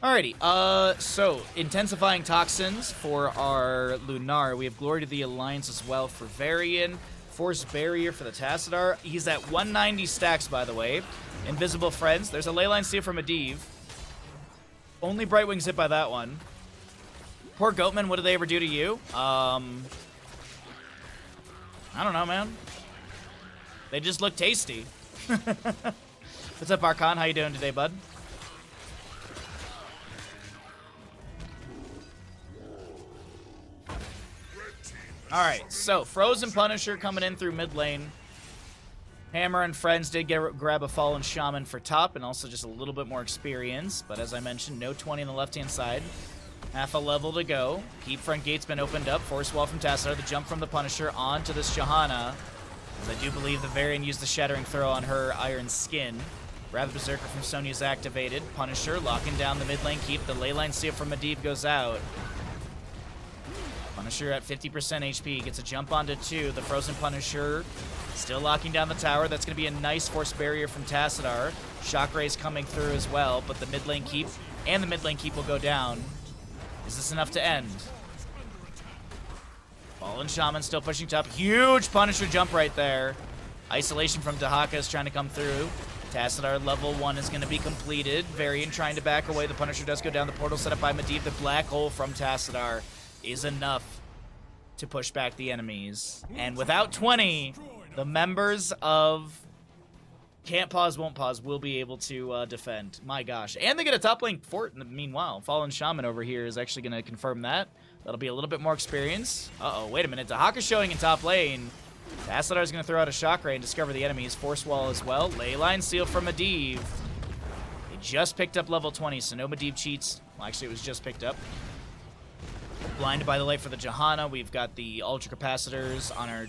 Alrighty, so, intensifying toxins for our Lunar. We have Glory to the Alliance as well for Varian. Force Barrier for the Tassadar. He's at 190 stacks, by the way. Invisible Friends. There's a Leyline Seal from Medivh. Only Brightwing's hit by that one. Poor Goatman, what did they ever do to you? I don't know, man. They just look tasty. What's up, Archon? How you doing today, bud? Alright, so Frozen Punisher coming in through mid lane. Hammer and friends did grab a Fallen Shaman for top, and also just a little bit more experience. But as I mentioned, no 20 on the left-hand side. Half a level to go. Keep front gate's been opened up. Force wall from Tassadar. The jump from the Punisher onto this Johanna. As I do believe the Varian used the Shattering Throw on her Iron Skin. Wrath of Berserker from Sonya's activated. Punisher locking down the mid lane keep. The Leyline Seal from Medivh goes out. Punisher at 50% HP, gets a jump onto 2. The Frozen Punisher still locking down the tower. That's going to be a nice Force Barrier from Tassadar. Shock Rays coming through as well, but the mid lane keep and the mid lane keep will go down. Is this enough to end? Fallen Shaman still pushing top. Huge Punisher jump right there. Isolation from Dahaka is trying to come through. Tassadar level 1 is going to be completed. Varian trying to back away. The Punisher does go down. The portal set up by Medivh. The Black Hole from Tassadar is enough to push back the enemies. And without 20, the members of Can't Pause, Won't Pause will be able to defend. My gosh. And they get a top lane fort in the meanwhile. Fallen Shaman over here is actually going to confirm that. That'll be a little bit more experience. Uh-oh, wait a minute. Dahaka's showing in top lane. Tassadar is going to throw out a Shock Ray and discover the enemies. Force Wall as well. Leyline Seal from Medivh. They just picked up level 20, so no Medivh cheats. Well, actually, it was just picked up. Blinded by the light for the Johanna. We've got the Ultra Capacitors on our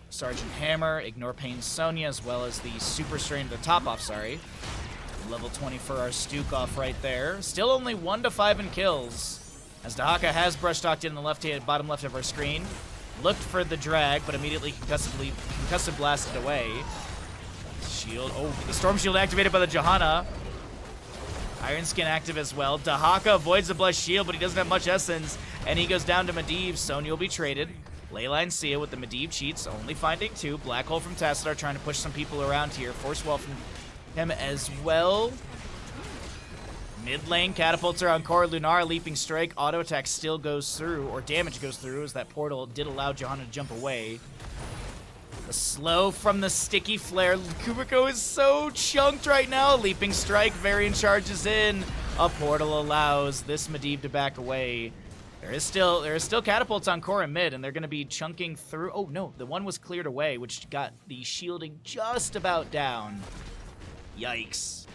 Sergeant Hammer. Ignore Pain Sonya, as well as the Super Strain, the top off, sorry. Level 20 for our Stuke off right there. Still only 1 to 5 in kills, as Dahaka has brush talked in the bottom left of our screen. Looked for the drag, but immediately concussive blasted away. Shield. Oh, the Storm Shield activated by the Johanna. Iron Skin active as well. Dahaka avoids the Blessed Shield, but he doesn't have much essence, and he goes down to Medivh. Sonya will be traded. Leyline Seal with the Medivh cheats, only finding 2. Black Hole from Tassadar trying to push some people around here. Force Wall from him as well. Mid lane, catapults are on core. Lunar, leaping strike, auto attack still goes through, or damage goes through, as that portal did allow Johanna to jump away. The slow from the sticky flare. Kumiko is so chunked right now. Leaping strike, Varian charges in. A portal allows this Medivh to back away. There is still catapults on core and mid, and they're going to be chunking through. Oh no, the one was cleared away, which got the shielding just about down. Yikes.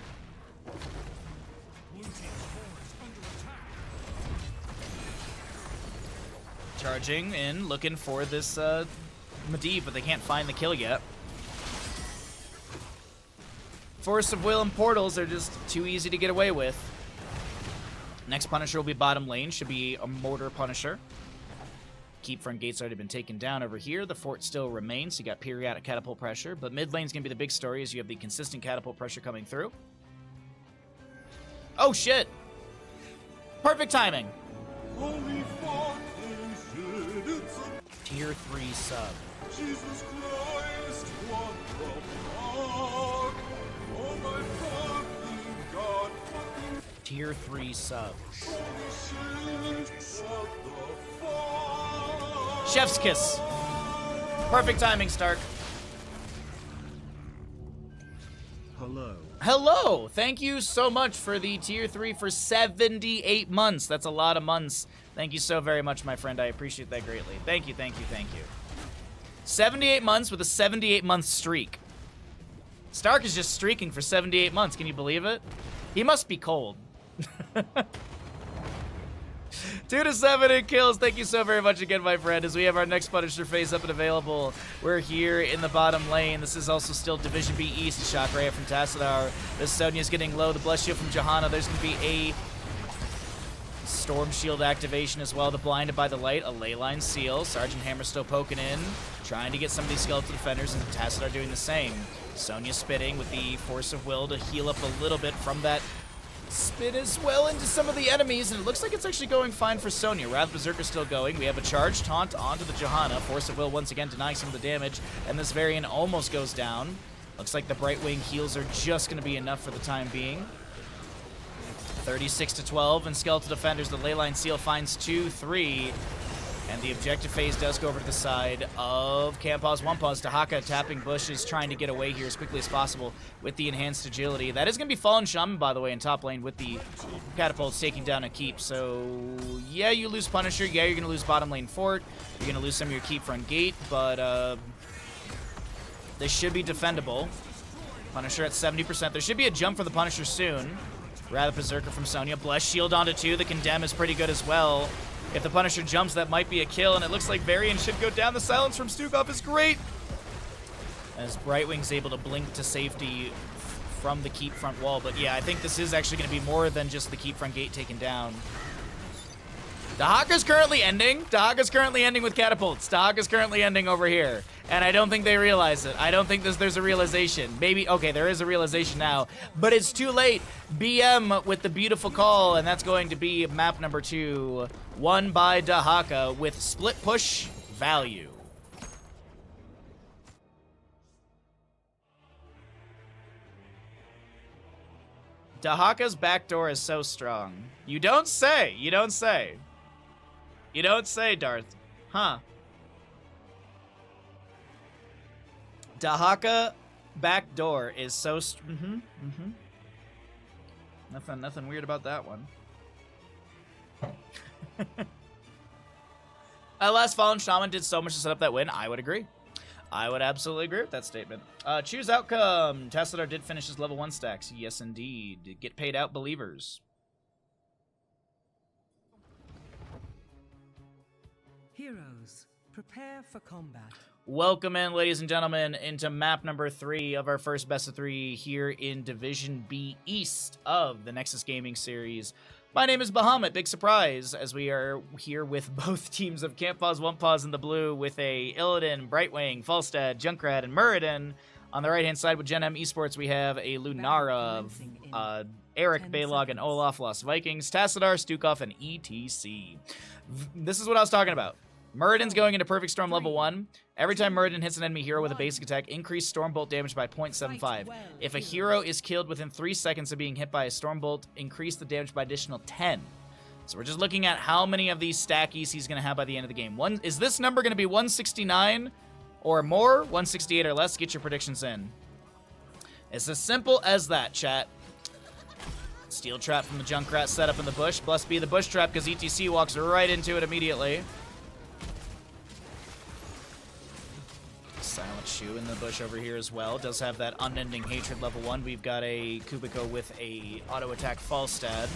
Blue team's core is under attack. Charging in, looking for this Medivh, but they can't find the kill yet. Force of Will and portals are just too easy to get away with. Next Punisher will be bottom lane. Should be a Mortar Punisher. Keep front gate's already been taken down over here. The fort still remains. You got periodic catapult pressure. But mid lane's going to be the big story as you have the consistent catapult pressure coming through. Oh, shit. Perfect timing. Tier 3 sub. Jesus Christ, what the fuck? Oh my fucking god. Tier 3 sub. Holy shit, what the fuck? Chef's kiss. Perfect timing, Stark. Hello. Hello! Thank you so much for the tier 3 for 78 months. That's a lot of months. Thank you so very much, my friend. I appreciate that greatly. Thank you, thank you, thank you. 78 months with a 78-month streak. Stark is just streaking for 78 months. Can you believe it? He must be cold. 2 to 7 in kills. Thank you so very much again, my friend, as we have our next Punisher phase up and available. We're here in the bottom lane. This is also still Division B East. Shock Ray from Tassadar. This Sonya's getting low. The Bless Shield from Johanna. There's going to be a Storm Shield activation as well. The Blinded by the Light. A Leyline Seal. Sergeant Hammer still poking in, trying to get some of these skeletal defenders, and Tassadar doing the same. Sonya spitting with the Force of Will to heal up a little bit from that spit as well into some of the enemies, and it looks like it's actually going fine for Sonya. Wrath Berserker still going. We have a charge taunt onto the Johanna. Force of Will once again denying some of the damage, and this Varian almost goes down. Looks like the Brightwing heals are just going to be enough for the time being. 36 to 12, and Skeletal Defenders, the Leyline Seal finds 2-3, and the objective phase does go over to the side of Campos, One Paws. Dahaka tapping bushes, trying to get away here as quickly as possible with the enhanced agility. That is going to be Fallen Shaman, by the way, in top lane with the catapults taking down a keep. So, yeah, you lose Punisher. Yeah, you're going to lose bottom lane fort. You're going to lose some of your keep front gate, but this should be defendable. Punisher at 70%. There should be a jump for the Punisher soon. Rather Berserker from Sonya. Bless Shield onto 2. The Condemn is pretty good as well. If the Punisher jumps, that might be a kill, and it looks like Varian should go down. The silence from Stukov is great, as Brightwing's able to blink to safety from the keep front wall. But yeah, I think this is actually going to be more than just the keep front gate taken down. Dahaka's currently ending. Dahaka's currently ending with catapults. Dahaka's currently ending over here, and I don't think they realize it. I don't think there's a realization. Maybe, okay, there is a realization now, but it's too late. BM with the beautiful call, and that's going to be map number 2, won by Dahaka with split push value. Dahaka's backdoor is so strong. You don't say. You don't say. You don't say, Darth. Huh. Dahaka backdoor is so Nothing weird about that one. Last Fallen Shaman did so much to set up that win. I would agree. I would absolutely agree with that statement. Choose outcome. Tassadar did finish his level 1 stacks. Yes, indeed. Get paid out, believers. Heroes, prepare for combat. Welcome in, ladies and gentlemen, into map number 3 of our first best of 3 here in Division B East of the Nexus Gaming Series. My name is Bahamut. Big surprise, as we are here with both teams of Campos, One Paws in the blue, with a Illidan, Brightwing, Falstad, Junkrat, and Muradin. On the right-hand side with Gen.M Esports, we have a Lunara, Eric, Baylog, and Olaf, Lost Vikings, Tassadar, Stukov, and ETC. This is what I was talking about. Muradin's going into Perfect Storm level 1. Every time Muradin hits an enemy hero with a basic attack, increase Stormbolt damage by 0.75. If a hero is killed within 3 seconds of being hit by a Stormbolt, increase the damage by additional 10. So we're just looking at how many of these stackies he's going to have by the end of the game. Is this number going to be 169 or more? 168 or less? Get your predictions in. It's as simple as that, chat. Steel trap from the Junkrat set up in the bush. Blessed be the bush trap because ETC walks right into it immediately. Silent Shoe in the bush over here as well. Does have that unending hatred level 1. We've got a Kubiko with a auto attack Falstad.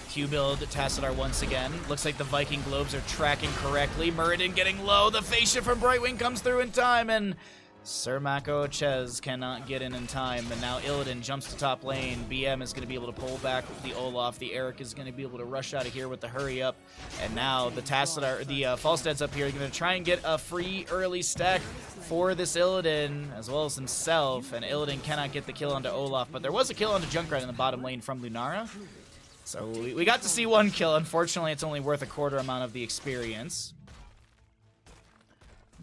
Q build Tassadar once again. Looks like the Viking globes are tracking correctly. Muradin getting low. The Fascia from Brightwing comes through in time, and Sir Mako Chez cannot get in time, and now Illidan jumps to top lane. BM is going to be able to pull back with the Olaf. The Eric is going to be able to rush out of here with the hurry up, and now the Falstad's up here going to try and get a free early stack for this Illidan, as well as himself, and Illidan cannot get the kill onto Olaf, but there was a kill onto Junkrat in the bottom lane from Lunara, so we got to see one kill. Unfortunately, it's only worth a quarter amount of the experience.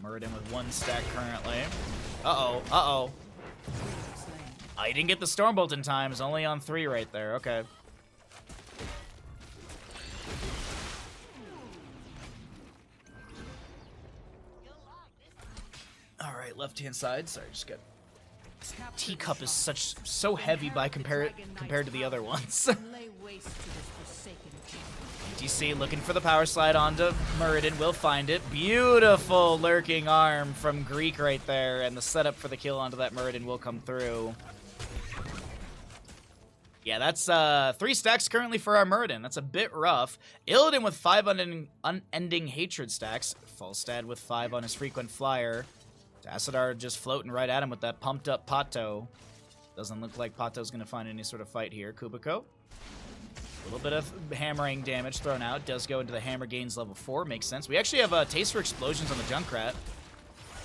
Muradin with 1 stack currently. Uh-oh, uh-oh. Oh, he didn't get the Stormbolt in time. It's only on 3 right there. Okay. Alright, left-hand side. Sorry, just got... Teacup is so heavy by compared to the other ones. ETC looking for the power slide onto Muradin. Will find it. Beautiful lurking arm from Greek right there, and the setup for the kill onto that Muradin will come through. Yeah, that's 3 stacks currently for our Muradin. That's a bit rough. Illidan with 5 unending hatred stacks. Falstad with 5 on his frequent flyer. Tassadar just floating right at him with that pumped up Pato. Doesn't look like Pato's going to find any sort of fight here. Kubiko. A little bit of hammering damage thrown out. Does go into the hammer gains level 4. Makes sense. We actually have a taste for explosions on the Junkrat.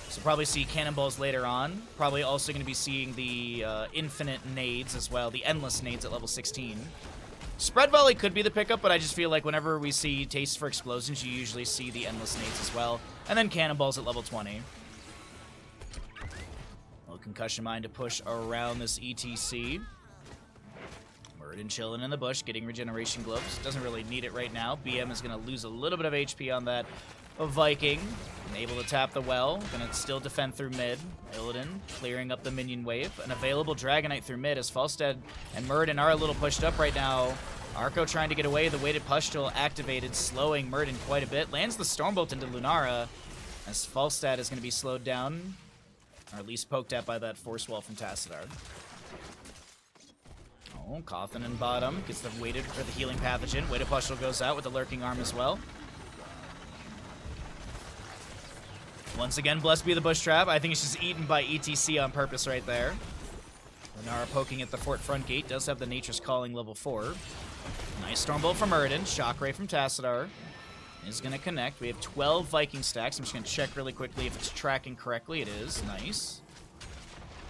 So probably see cannonballs later on. Probably also going to be seeing the infinite nades as well. The endless nades at level 16. Spread volley could be the pickup, but I just feel like whenever we see taste for explosions, you usually see the endless nades as well. And then cannonballs at level 20. Concussion Mine to push around this ETC. Muradin chilling in the bush, getting regeneration globes. Doesn't really need it right now. BM is going to lose a little bit of HP on that Viking. And able to tap the well. Going to still defend through mid. Illidan clearing up the minion wave. An available Dragonite through mid as Falstad and Muradin are a little pushed up right now. Arco trying to get away. The weighted pustule activated, slowing Muradin quite a bit. Lands the Stormbolt into Lunara as Falstad is going to be slowed down. Or at least poked at by that force wall from Tassadar. Oh, Cawthon in bottom. Gets the weighted for the healing pathogen. Weighted pustule goes out with the lurking arm as well. Once again, blessed be the bush trap. I think it's just eaten by ETC on purpose right there. Lunara poking at the fort front gate. Does have the Nature's Calling level 4. Nice Stormbolt from Muradin. Shockray from Tassadar. Is going to connect. We have 12 Viking stacks. I'm just going to check really quickly if it's tracking correctly. It is. Nice.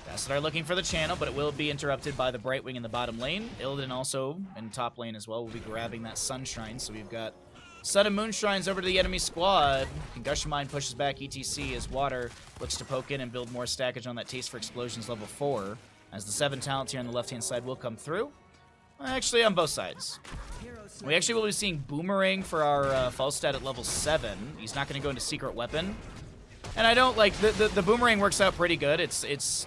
Tassadar looking for the channel, but it will be interrupted by the Brightwing in the bottom lane. Illidan also in top lane as well will be grabbing that Sunshrine. So we've got Sun and Moon Shrines over to the enemy squad. Concussion Mine pushes back ETC as Water looks to poke in and build more stackage on that Taste for Explosions level 4. As the 7 talents here on the left-hand side will come through. Actually, on both sides. We actually will be seeing Boomerang for our Falstad at level 7. He's not going to go into Secret Weapon. And I don't, like, the Boomerang works out pretty good. It's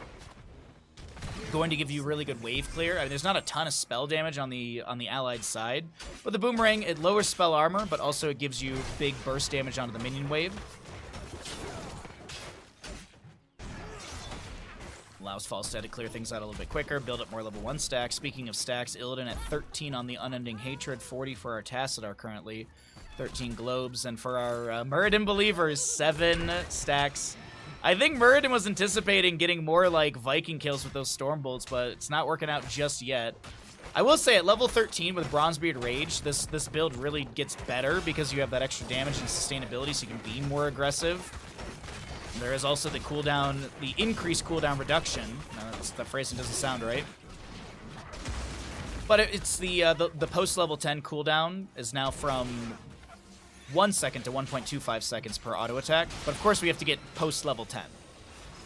going to give you really good wave clear. I mean, there's not a ton of spell damage on the allied side. But the Boomerang, it lowers spell armor, but also it gives you big burst damage onto the minion wave. Allows Falstad to clear things out a little bit quicker, build up more level 1 stacks. Speaking of stacks, Illidan at 13 on the Unending Hatred, 40 for our Tassadar currently, 13 globes, and for our Muradin believers, 7 stacks. I think Muradin was anticipating getting more like Viking kills with those Stormbolts, but it's not working out just yet. I will say at level 13 with Bronzebeard Rage, this build really gets better because you have that extra damage and sustainability, so you can be more aggressive. There is also the cooldown, the increased cooldown reduction. The phrasing doesn't sound right. But it's the post-level 10 cooldown is now from 1 second to 1.25 seconds per auto attack. But of course, we have to get post level 10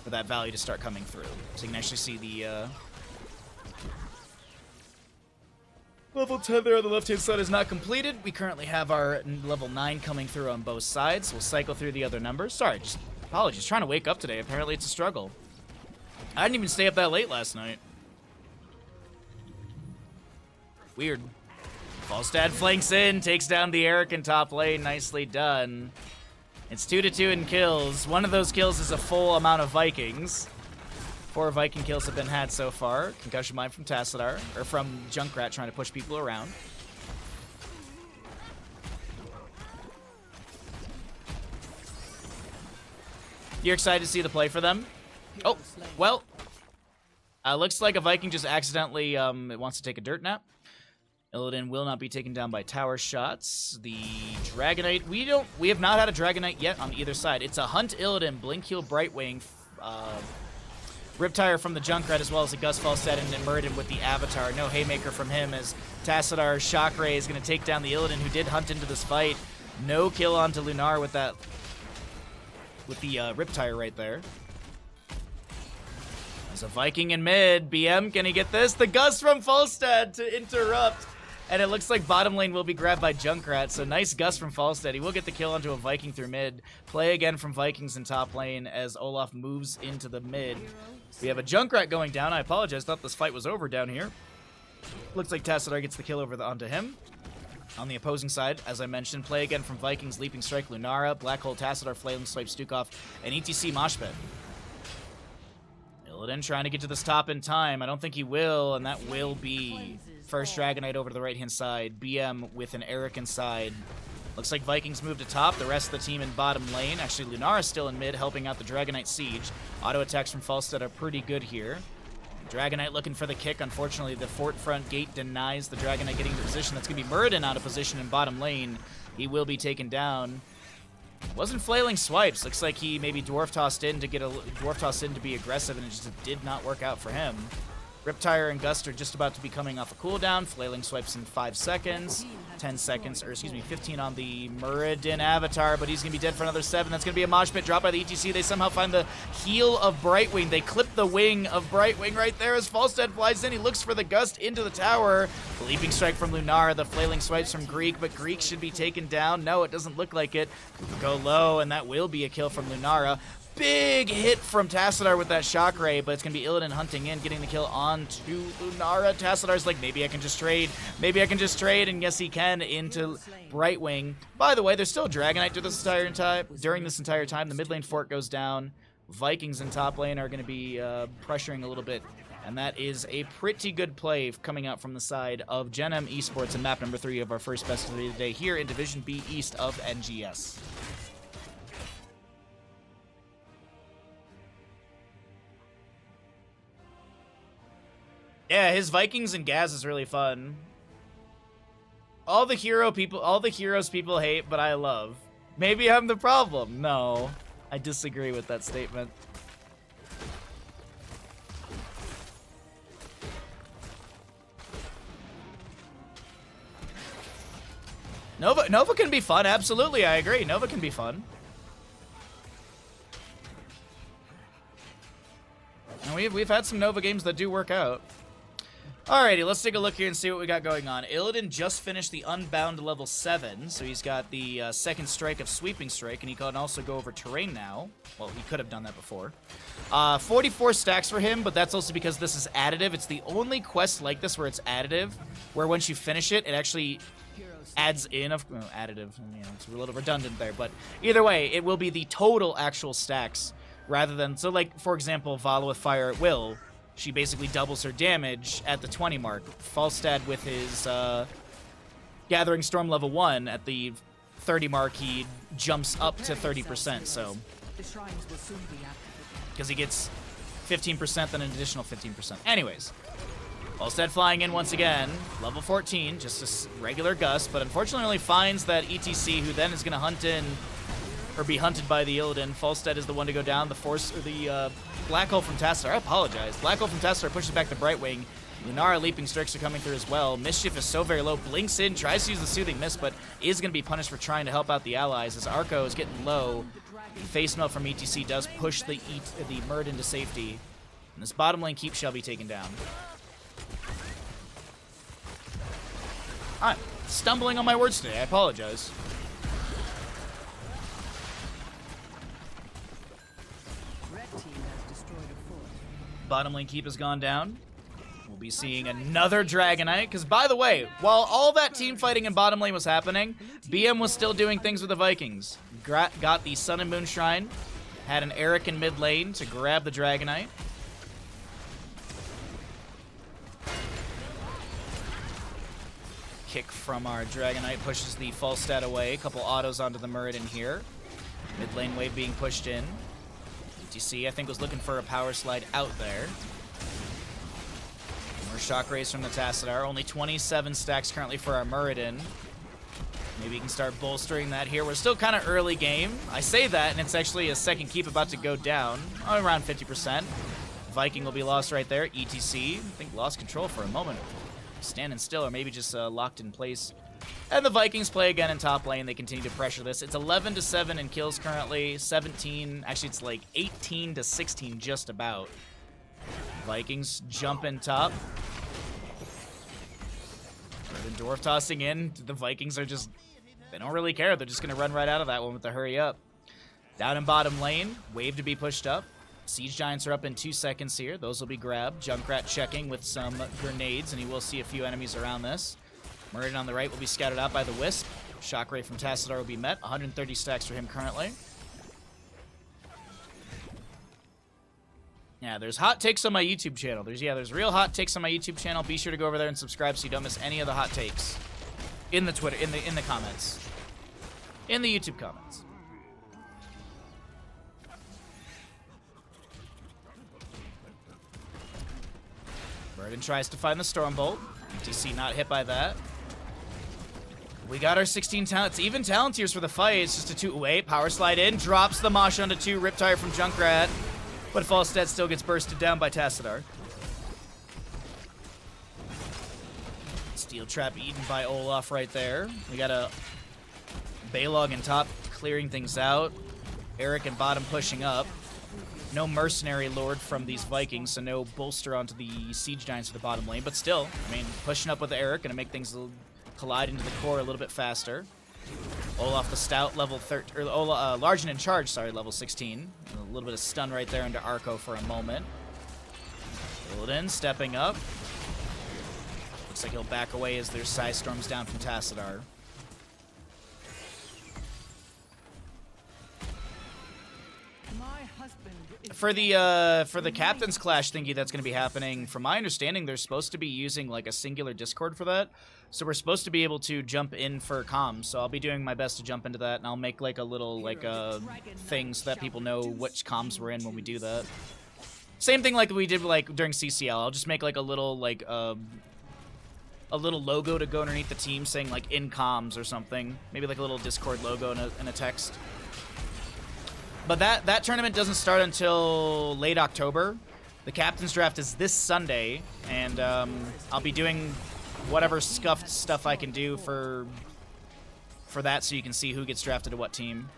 for that value to start coming through. So you can actually see the level 10 there on the left-hand side is not completed. We currently have our level 9 coming through on both sides. We'll cycle through the other numbers. Sorry, just apologies. Trying to wake up today. Apparently, it's a struggle. I didn't even stay up that late last night. Weird. Falstad flanks in, takes down the Eric in top lane. Nicely done. It's 2-2 in kills. One of those kills is a full amount of Vikings. 4 Viking kills have been had so far. Concussion mine from Tassadar, or from Junkrat trying to push people around. You're excited to see the play for them? Oh, well. Looks like a Viking just accidentally wants to take a dirt nap. Illidan will not be taken down by tower shots. The Dragonite, we have not had a Dragonite yet on either side. It's a Hunt Illidan, Blink Heal Brightwing, Riptire from the Junkrat, as well as a Gus Falstad and Muradin with the Avatar. No Haymaker from him, as Tassadar's Shock Ray is going to take down the Illidan, who did hunt into this fight. No kill onto Lunar with that, with the Riptire right there. There's a Viking in mid. BM, can he get this? The Gus from Falstad to interrupt. And it looks like bottom lane will be grabbed by Junkrat. So nice Gus from Falstad. He will get the kill onto a Viking through mid. Play again from Vikings in top lane as Olaf moves into the mid. We have a Junkrat going down. I apologize. Thought this fight was over down here. Looks like Tassadar gets the kill onto him. On the opposing side, as I mentioned, play again from Vikings, Leaping Strike, Lunara, Black Hole, Tassadar, Flailing Swipe, Stukov, and ETC Moshpit. Illidan trying to get to this top in time. I don't think he will, and that will be first Dragonite over to the right-hand side. BM with an Eric inside. Looks like Vikings move to top. The rest of the team in bottom lane. Actually, Lunara still in mid, helping out the Dragonite Siege. Auto attacks from Falstad are pretty good here. Dragonite looking for the kick. Unfortunately, the fort front gate denies the Dragonite getting to position. That's going to be Muradin out of position in bottom lane. He will be taken down. Wasn't flailing swipes. Looks like he maybe dwarf tossed in to be aggressive, and it just did not work out for him. Riptire and Gust are just about to be coming off a cooldown. Flailing swipes in 5 seconds. 10 seconds, or excuse me, 15 on the Muradin Avatar, but he's going to be dead for another 7. That's going to be a mosh pit drop by the ETC. They somehow find the heal of Brightwing. They clip the wing of Brightwing right there as Falstad flies in. He looks for the Gust into the tower. The Leaping Strike from Lunar, the flailing swipes from Greek, but Greek should be taken down. No, it doesn't look like it. Go low, and that will be a kill from Lunara. Big hit from Tassadar with that Shock Ray, but it's going to be Illidan hunting in, getting the kill onto Lunara. Tassadar's like, maybe I can just trade. Maybe I can just trade, and yes, he can into Brightwing. By the way, there's still a Dragonite during this entire time. The mid lane fort goes down. Vikings in top lane are going to be pressuring a little bit, and that is a pretty good play coming out from the side of Gen.M Esports and map number 3 of our first best of the day here in Division B East of NGS. Yeah, his Vikings and Gaz is really fun. All the heroes people hate, but I love. Maybe I'm the problem. No, I disagree with that statement. Nova can be fun. Absolutely, I agree. Nova can be fun. And we've had some Nova games that do work out. Alrighty, let's take a look here and see what we got going on. Illidan just finished the Unbound level 7, so he's got the second strike of Sweeping Strike, and he can also go over Terrain now. Well, he could have done that before. 44 stacks for him, but that's also because this is additive. It's the only quest like this where it's additive, where once you finish it, it actually adds in additive. You know, it's a little redundant there, but either way, it will be the total actual stacks rather than, so like, for example, Vala with Fire at Will. She basically doubles her damage at the 20 mark. Falstad with his Gathering Storm level 1 at the 30 mark, he jumps up to 30%, so. Because he gets 15%, then an additional 15%. Anyways, Falstad flying in once again, level 14, just a regular Gust, but unfortunately only finds that ETC, who then is going to hunt in, or be hunted by the Illidan. Falstad is the one to go down. The Black Hole from Tassadar, I apologize. Black Hole from Tassadar pushes back the Brightwing. Lunara leaping strikes are coming through as well. Mischief is so very low. Blinks in, tries to use the soothing mist, but is going to be punished for trying to help out the allies as Arco is getting low. Face melt from ETC does push the Murd into safety. And this bottom lane keep shall be taken down. I'm stumbling on my words today. I apologize. Red team has destroyed a fort. Bottom lane keep has gone down. We'll be seeing another Dragonite, because by the way, while all that team fighting in bottom lane was happening, BM was still doing things with the Vikings. Got the Sun and Moon Shrine, had an Eric in mid lane to grab the Dragonite. Kick from our Dragonite pushes the false stat away. A couple autos onto the Muradin here. Mid lane wave being pushed in. ETC, I think, was looking for a power slide out there. More shock rays from the Tassadar. Only 27 stacks currently for our Muradin. Maybe you can start bolstering that here. We're still kind of early game. I say that, and it's actually a second keep about to go down. Around 50%. Viking will be lost right there. ETC, I think, lost control for a moment. Standing still, or maybe just locked in place. And the Vikings play again in top lane. They continue to pressure this. It's 11-7 in kills currently. 17, actually it's like 18-16 just about. Vikings jump in top. The Dwarf tossing in. The Vikings are just, they don't really care. They're just going to run right out of that one with the hurry up. Down in bottom lane, wave to be pushed up. Siege Giants are up in 2 seconds here. Those will be grabbed. Junkrat checking with some grenades, and he will see a few enemies around this. Muradin on the right will be scouted out by the Wisp. Shockray from Tassadar will be met. 130 stacks for him currently. Yeah, there's hot takes on my YouTube channel. There's real hot takes on my YouTube channel. Be sure to go over there and subscribe so you don't miss any of the hot takes in the Twitter, in the comments, in the YouTube comments. Muradin tries to find the Stormbolt. ETC not hit by that. We got our 16 talents, even talent tiers for the fight. It's just a 2-8 power slide in, drops the Mosh onto 2, Riptire from Junkrat. But Falstad still gets bursted down by Tassadar. Steel Trap eaten by Olaf right there. We got a Balog in top clearing things out. Eric in bottom pushing up. No Mercenary Lord from these Vikings, so no bolster onto the Siege Giants for the bottom lane. But still, I mean, pushing up with Eric, gonna make things collide into the core a little bit faster. Olaf the Stout, level 13, or Largen in charge, sorry, level 16. A little bit of stun right there into Arco for a moment. Illidan stepping up. Looks like he'll back away as there's Psy Storms down from Tassadar. For the Captain's Clash thingy that's going to be happening, from my understanding, they're supposed to be using like a singular Discord for that. So we're supposed to be able to jump in for comms. So I'll be doing my best to jump into that, and I'll make like a little thing so that people know which comms we're in when we do that. Same thing like we did like during CCL. I'll just make like a little logo to go underneath the team saying like in comms or something. Maybe like a little Discord logo and a text. But that tournament doesn't start until late October. The Captain's Draft is this Sunday, and I'll be doing whatever scuffed stuff I can do for that so you can see who gets drafted to what team.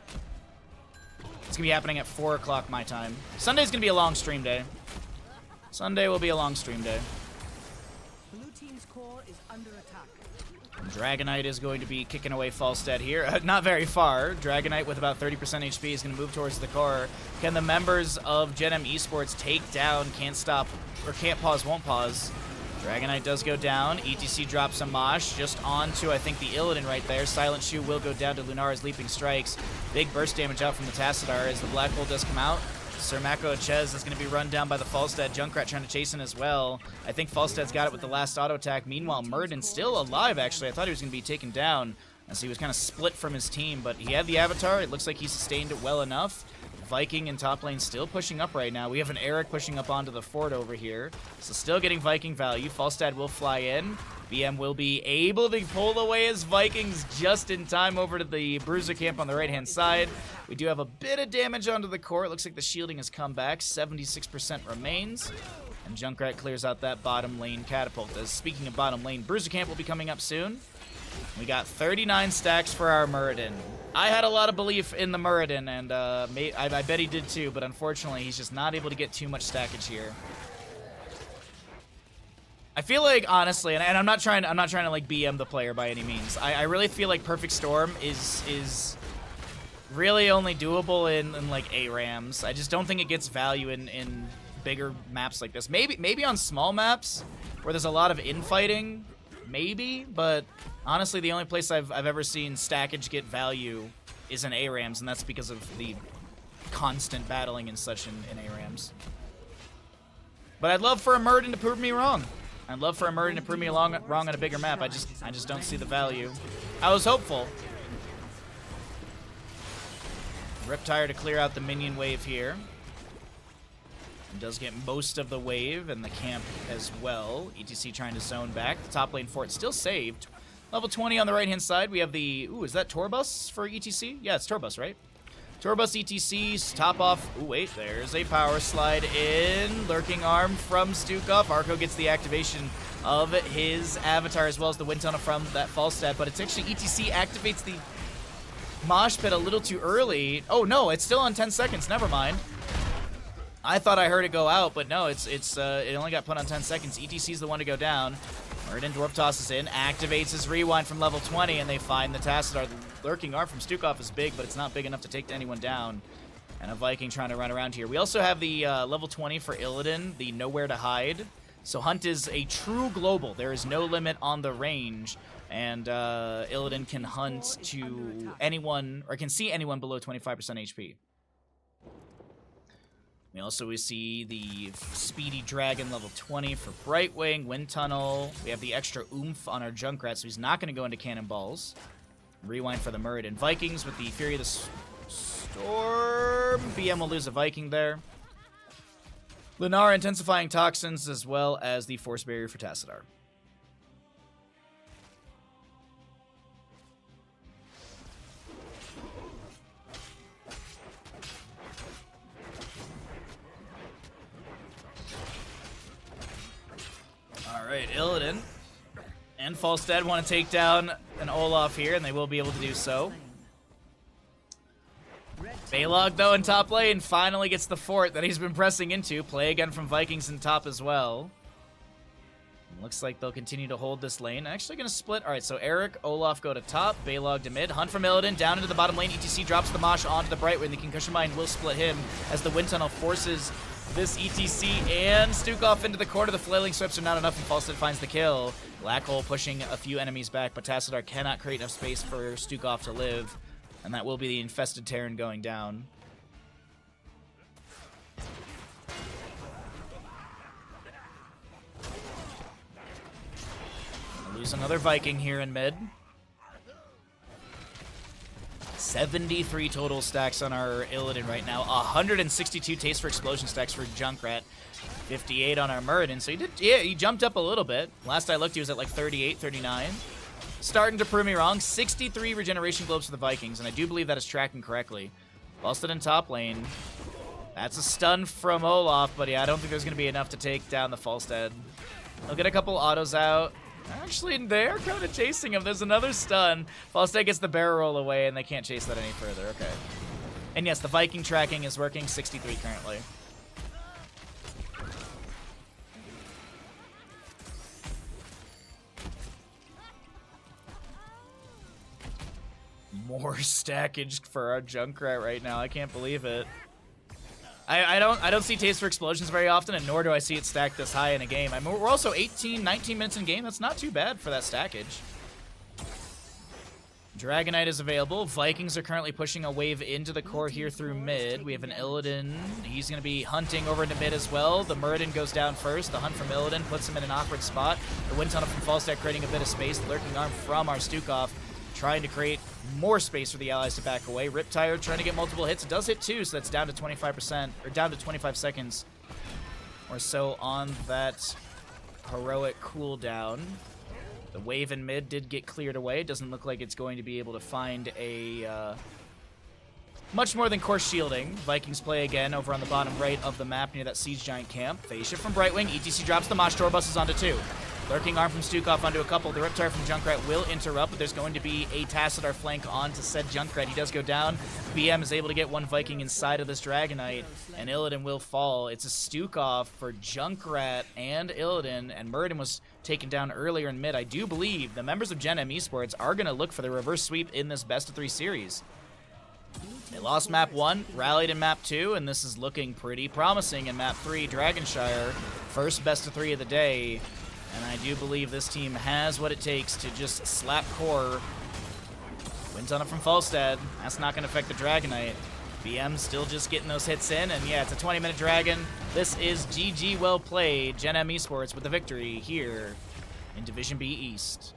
It's going to be happening at 4 o'clock my time. Sunday's going to be a long stream day. Sunday will be a long stream day. Blue team's core is under attack. Dragonite is going to be kicking away Falstad here. Not very far. Dragonite with about 30% HP is going to move towards the core. Can the members of Gen.M Esports take down Can't Stop, or Can't Pause, Won't Pause? Dragonite does go down. ETC drops some Mosh just onto, I think, the Illidan right there. Silent Shoe will go down to Lunara's Leaping Strikes. Big burst damage out from the Tassadar as the Black Bolt does come out. Sir Mako Chez is going to be run down by the Falstad. Junkrat trying to chase in as well. I think Falstad's got it with the last auto attack. Meanwhile, Muradin still alive, actually. I thought he was going to be taken down as he was kind of split from his team, but he had the Avatar. It looks like he sustained it well enough. Viking in top lane still pushing up right now. We have an Eric pushing up onto the fort over here. So still getting Viking value. Falstad will fly in. BM will be able to pull away his Vikings just in time over to the Bruiser camp on the right-hand side. We do have a bit of damage onto the core. It looks like the shielding has come back. 76% remains. And Junkrat clears out that bottom lane catapult. As speaking of bottom lane, Bruiser Camp will be coming up soon. We got 39 stacks for our Muradin. I had a lot of belief in the Muradin, and I bet he did too, but unfortunately he's just not able to get too much stackage here. I feel like, honestly, and I'm not trying to like BM the player by any means. I really feel like Perfect Storm is really only doable in like ARAMs. I just don't think it gets value in bigger maps like this. Maybe on small maps where there's a lot of infighting, maybe, but honestly the only place I've ever seen stackage get value is in ARAMs, and that's because of the constant battling and such in ARAMs. But I'd love for a Muradin to prove me wrong. I'd love for a Muradin to prove me wrong on a bigger map. I just don't see the value. I was hopeful. Riptire to clear out the minion wave here. And does get most of the wave and the camp as well. ETC trying to zone back. The top lane fort still saved. Level 20 on the right-hand side. We have the... Ooh, is that Torbus for ETC? Yeah, it's Torbus, right? Torbus ETC's top off. Ooh, wait, there's a power slide in. Lurking Arm from Stukov. Arco gets the activation of his avatar as well as the wind tunnel from that false stat, but it's actually ETC activates the mosh pit a little too early. Oh no, it's still on 10 seconds. Never mind. I thought I heard it go out, but no, it only got put on 10 seconds. ETC's the one to go down. Muradin Dwarf tosses in, activates his rewind from level 20, and they find the Tassadar. The Lurking Arm from Stukov is big, but it's not big enough to take anyone down. And a Viking trying to run around here. We also have the level 20 for Illidan, the Nowhere to Hide. So Hunt is a true global. There is no limit on the range. And Illidan can hunt to anyone, or can see anyone below 25% HP. We see the Speedy Dragon level 20 for Brightwing, Wind Tunnel. We have the extra oomph on our Junkrat, so he's not going to go into Cannonballs. Rewind for the Muradin Vikings with the Fury of the Storm. BM will lose a Viking there. Lunara intensifying Toxins as well as the Force Barrier for Tassadar. Alright, Illidan and Falstad want to take down an Olaf here, and they will be able to do so. Balog, though, in top lane, finally gets the fort that he's been pressing into. Play again from Vikings in top as well. Looks like they'll continue to hold this lane. Actually going to split. Alright, so Eric, Olaf go to top, Balog to mid. Hunt from Illidan down into the bottom lane. ETC drops the Mosh onto the Brightwing. The Concussion Mine will split him as the Wind Tunnel forces this ETC and Stukov into the corner. The Flailing Swips are not enough, and Falstad finds the kill. Black Hole pushing a few enemies back, but Tassadar cannot create enough space for Stukov to live. And that will be the Infested Terran going down. Lose another Viking here in mid. 73 total stacks on our Illidan right now. 162 Taste for Explosion stacks for Junkrat. 58 on our Muradin. So he jumped up a little bit. Last I looked, he was at like 38, 39. Starting to prove me wrong. 63 regeneration globes for the Vikings, and I do believe that is tracking correctly. Falstad in top lane. That's a stun from Olaf, but yeah, I don't think there's going to be enough to take down the Falstad. He'll get a couple autos out. Actually, they're kind of chasing him. There's another stun. Falstad gets the barrel roll away, and they can't chase that any further. Okay. And yes, the Viking tracking is working. 63 currently. More stackage for our Junkrat right now. I can't believe it. I don't see Taste for Explosions very often, and nor do I see it stacked this high in a game. I mean, we're also 18, 19 minutes in game. That's not too bad for that stackage. Dragonite is available. Vikings are currently pushing a wave into the core here through mid. We have an Illidan. He's going to be hunting over into mid as well. The Muradin goes down first. The hunt from Illidan puts him in an awkward spot. The Wind Tunnel from Falstad creating a bit of space. The Lurking Arm from our Stukov trying to create more space for the allies to back away. Riptire trying to get multiple hits. It does hit two, so that's down to 25%, or down to 25 seconds or so on that heroic cooldown. The wave in mid did get cleared away. It doesn't look like it's going to be able to find a Much more than course shielding. Vikings play again over on the bottom right of the map near that Siege Giant camp. Phase shift from Brightwing. ETC drops the Mosh. Torbus is onto 2. Lurking arm from Stukov onto a couple. The Riptide from Junkrat will interrupt, but there's going to be a Tassadar flank onto said Junkrat. He does go down. BM is able to get one Viking inside of this Dragonite, and Illidan will fall. It's a Stukov for Junkrat and Illidan, and Muradin was taken down earlier in mid. I do believe the members of Gen.M Esports are going to look for the reverse sweep in this best-of-3 series. They lost map 1, rallied in map 2, and this is looking pretty promising in map 3. Dragonshire, first best-of-3 of the day. And I do believe this team has what it takes to just slap core. Wins on it from Falstad. That's not going to affect the Dragonite. BM still just getting those hits in. And yeah, it's a 20-minute Dragon. This is GG well played. Gen.M Esports with the victory here in Division B East.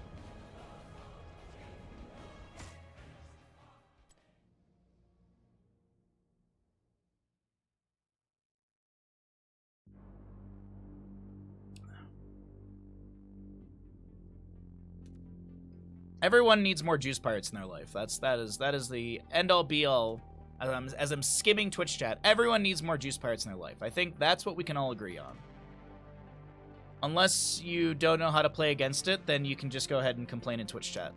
Everyone needs more juice pirates in their life. That is the end all be all. As I'm skimming Twitch chat, everyone needs more juice pirates in their life. I think that's what we can all agree on. Unless you don't know how to play against it, then you can just go ahead and complain in Twitch chat.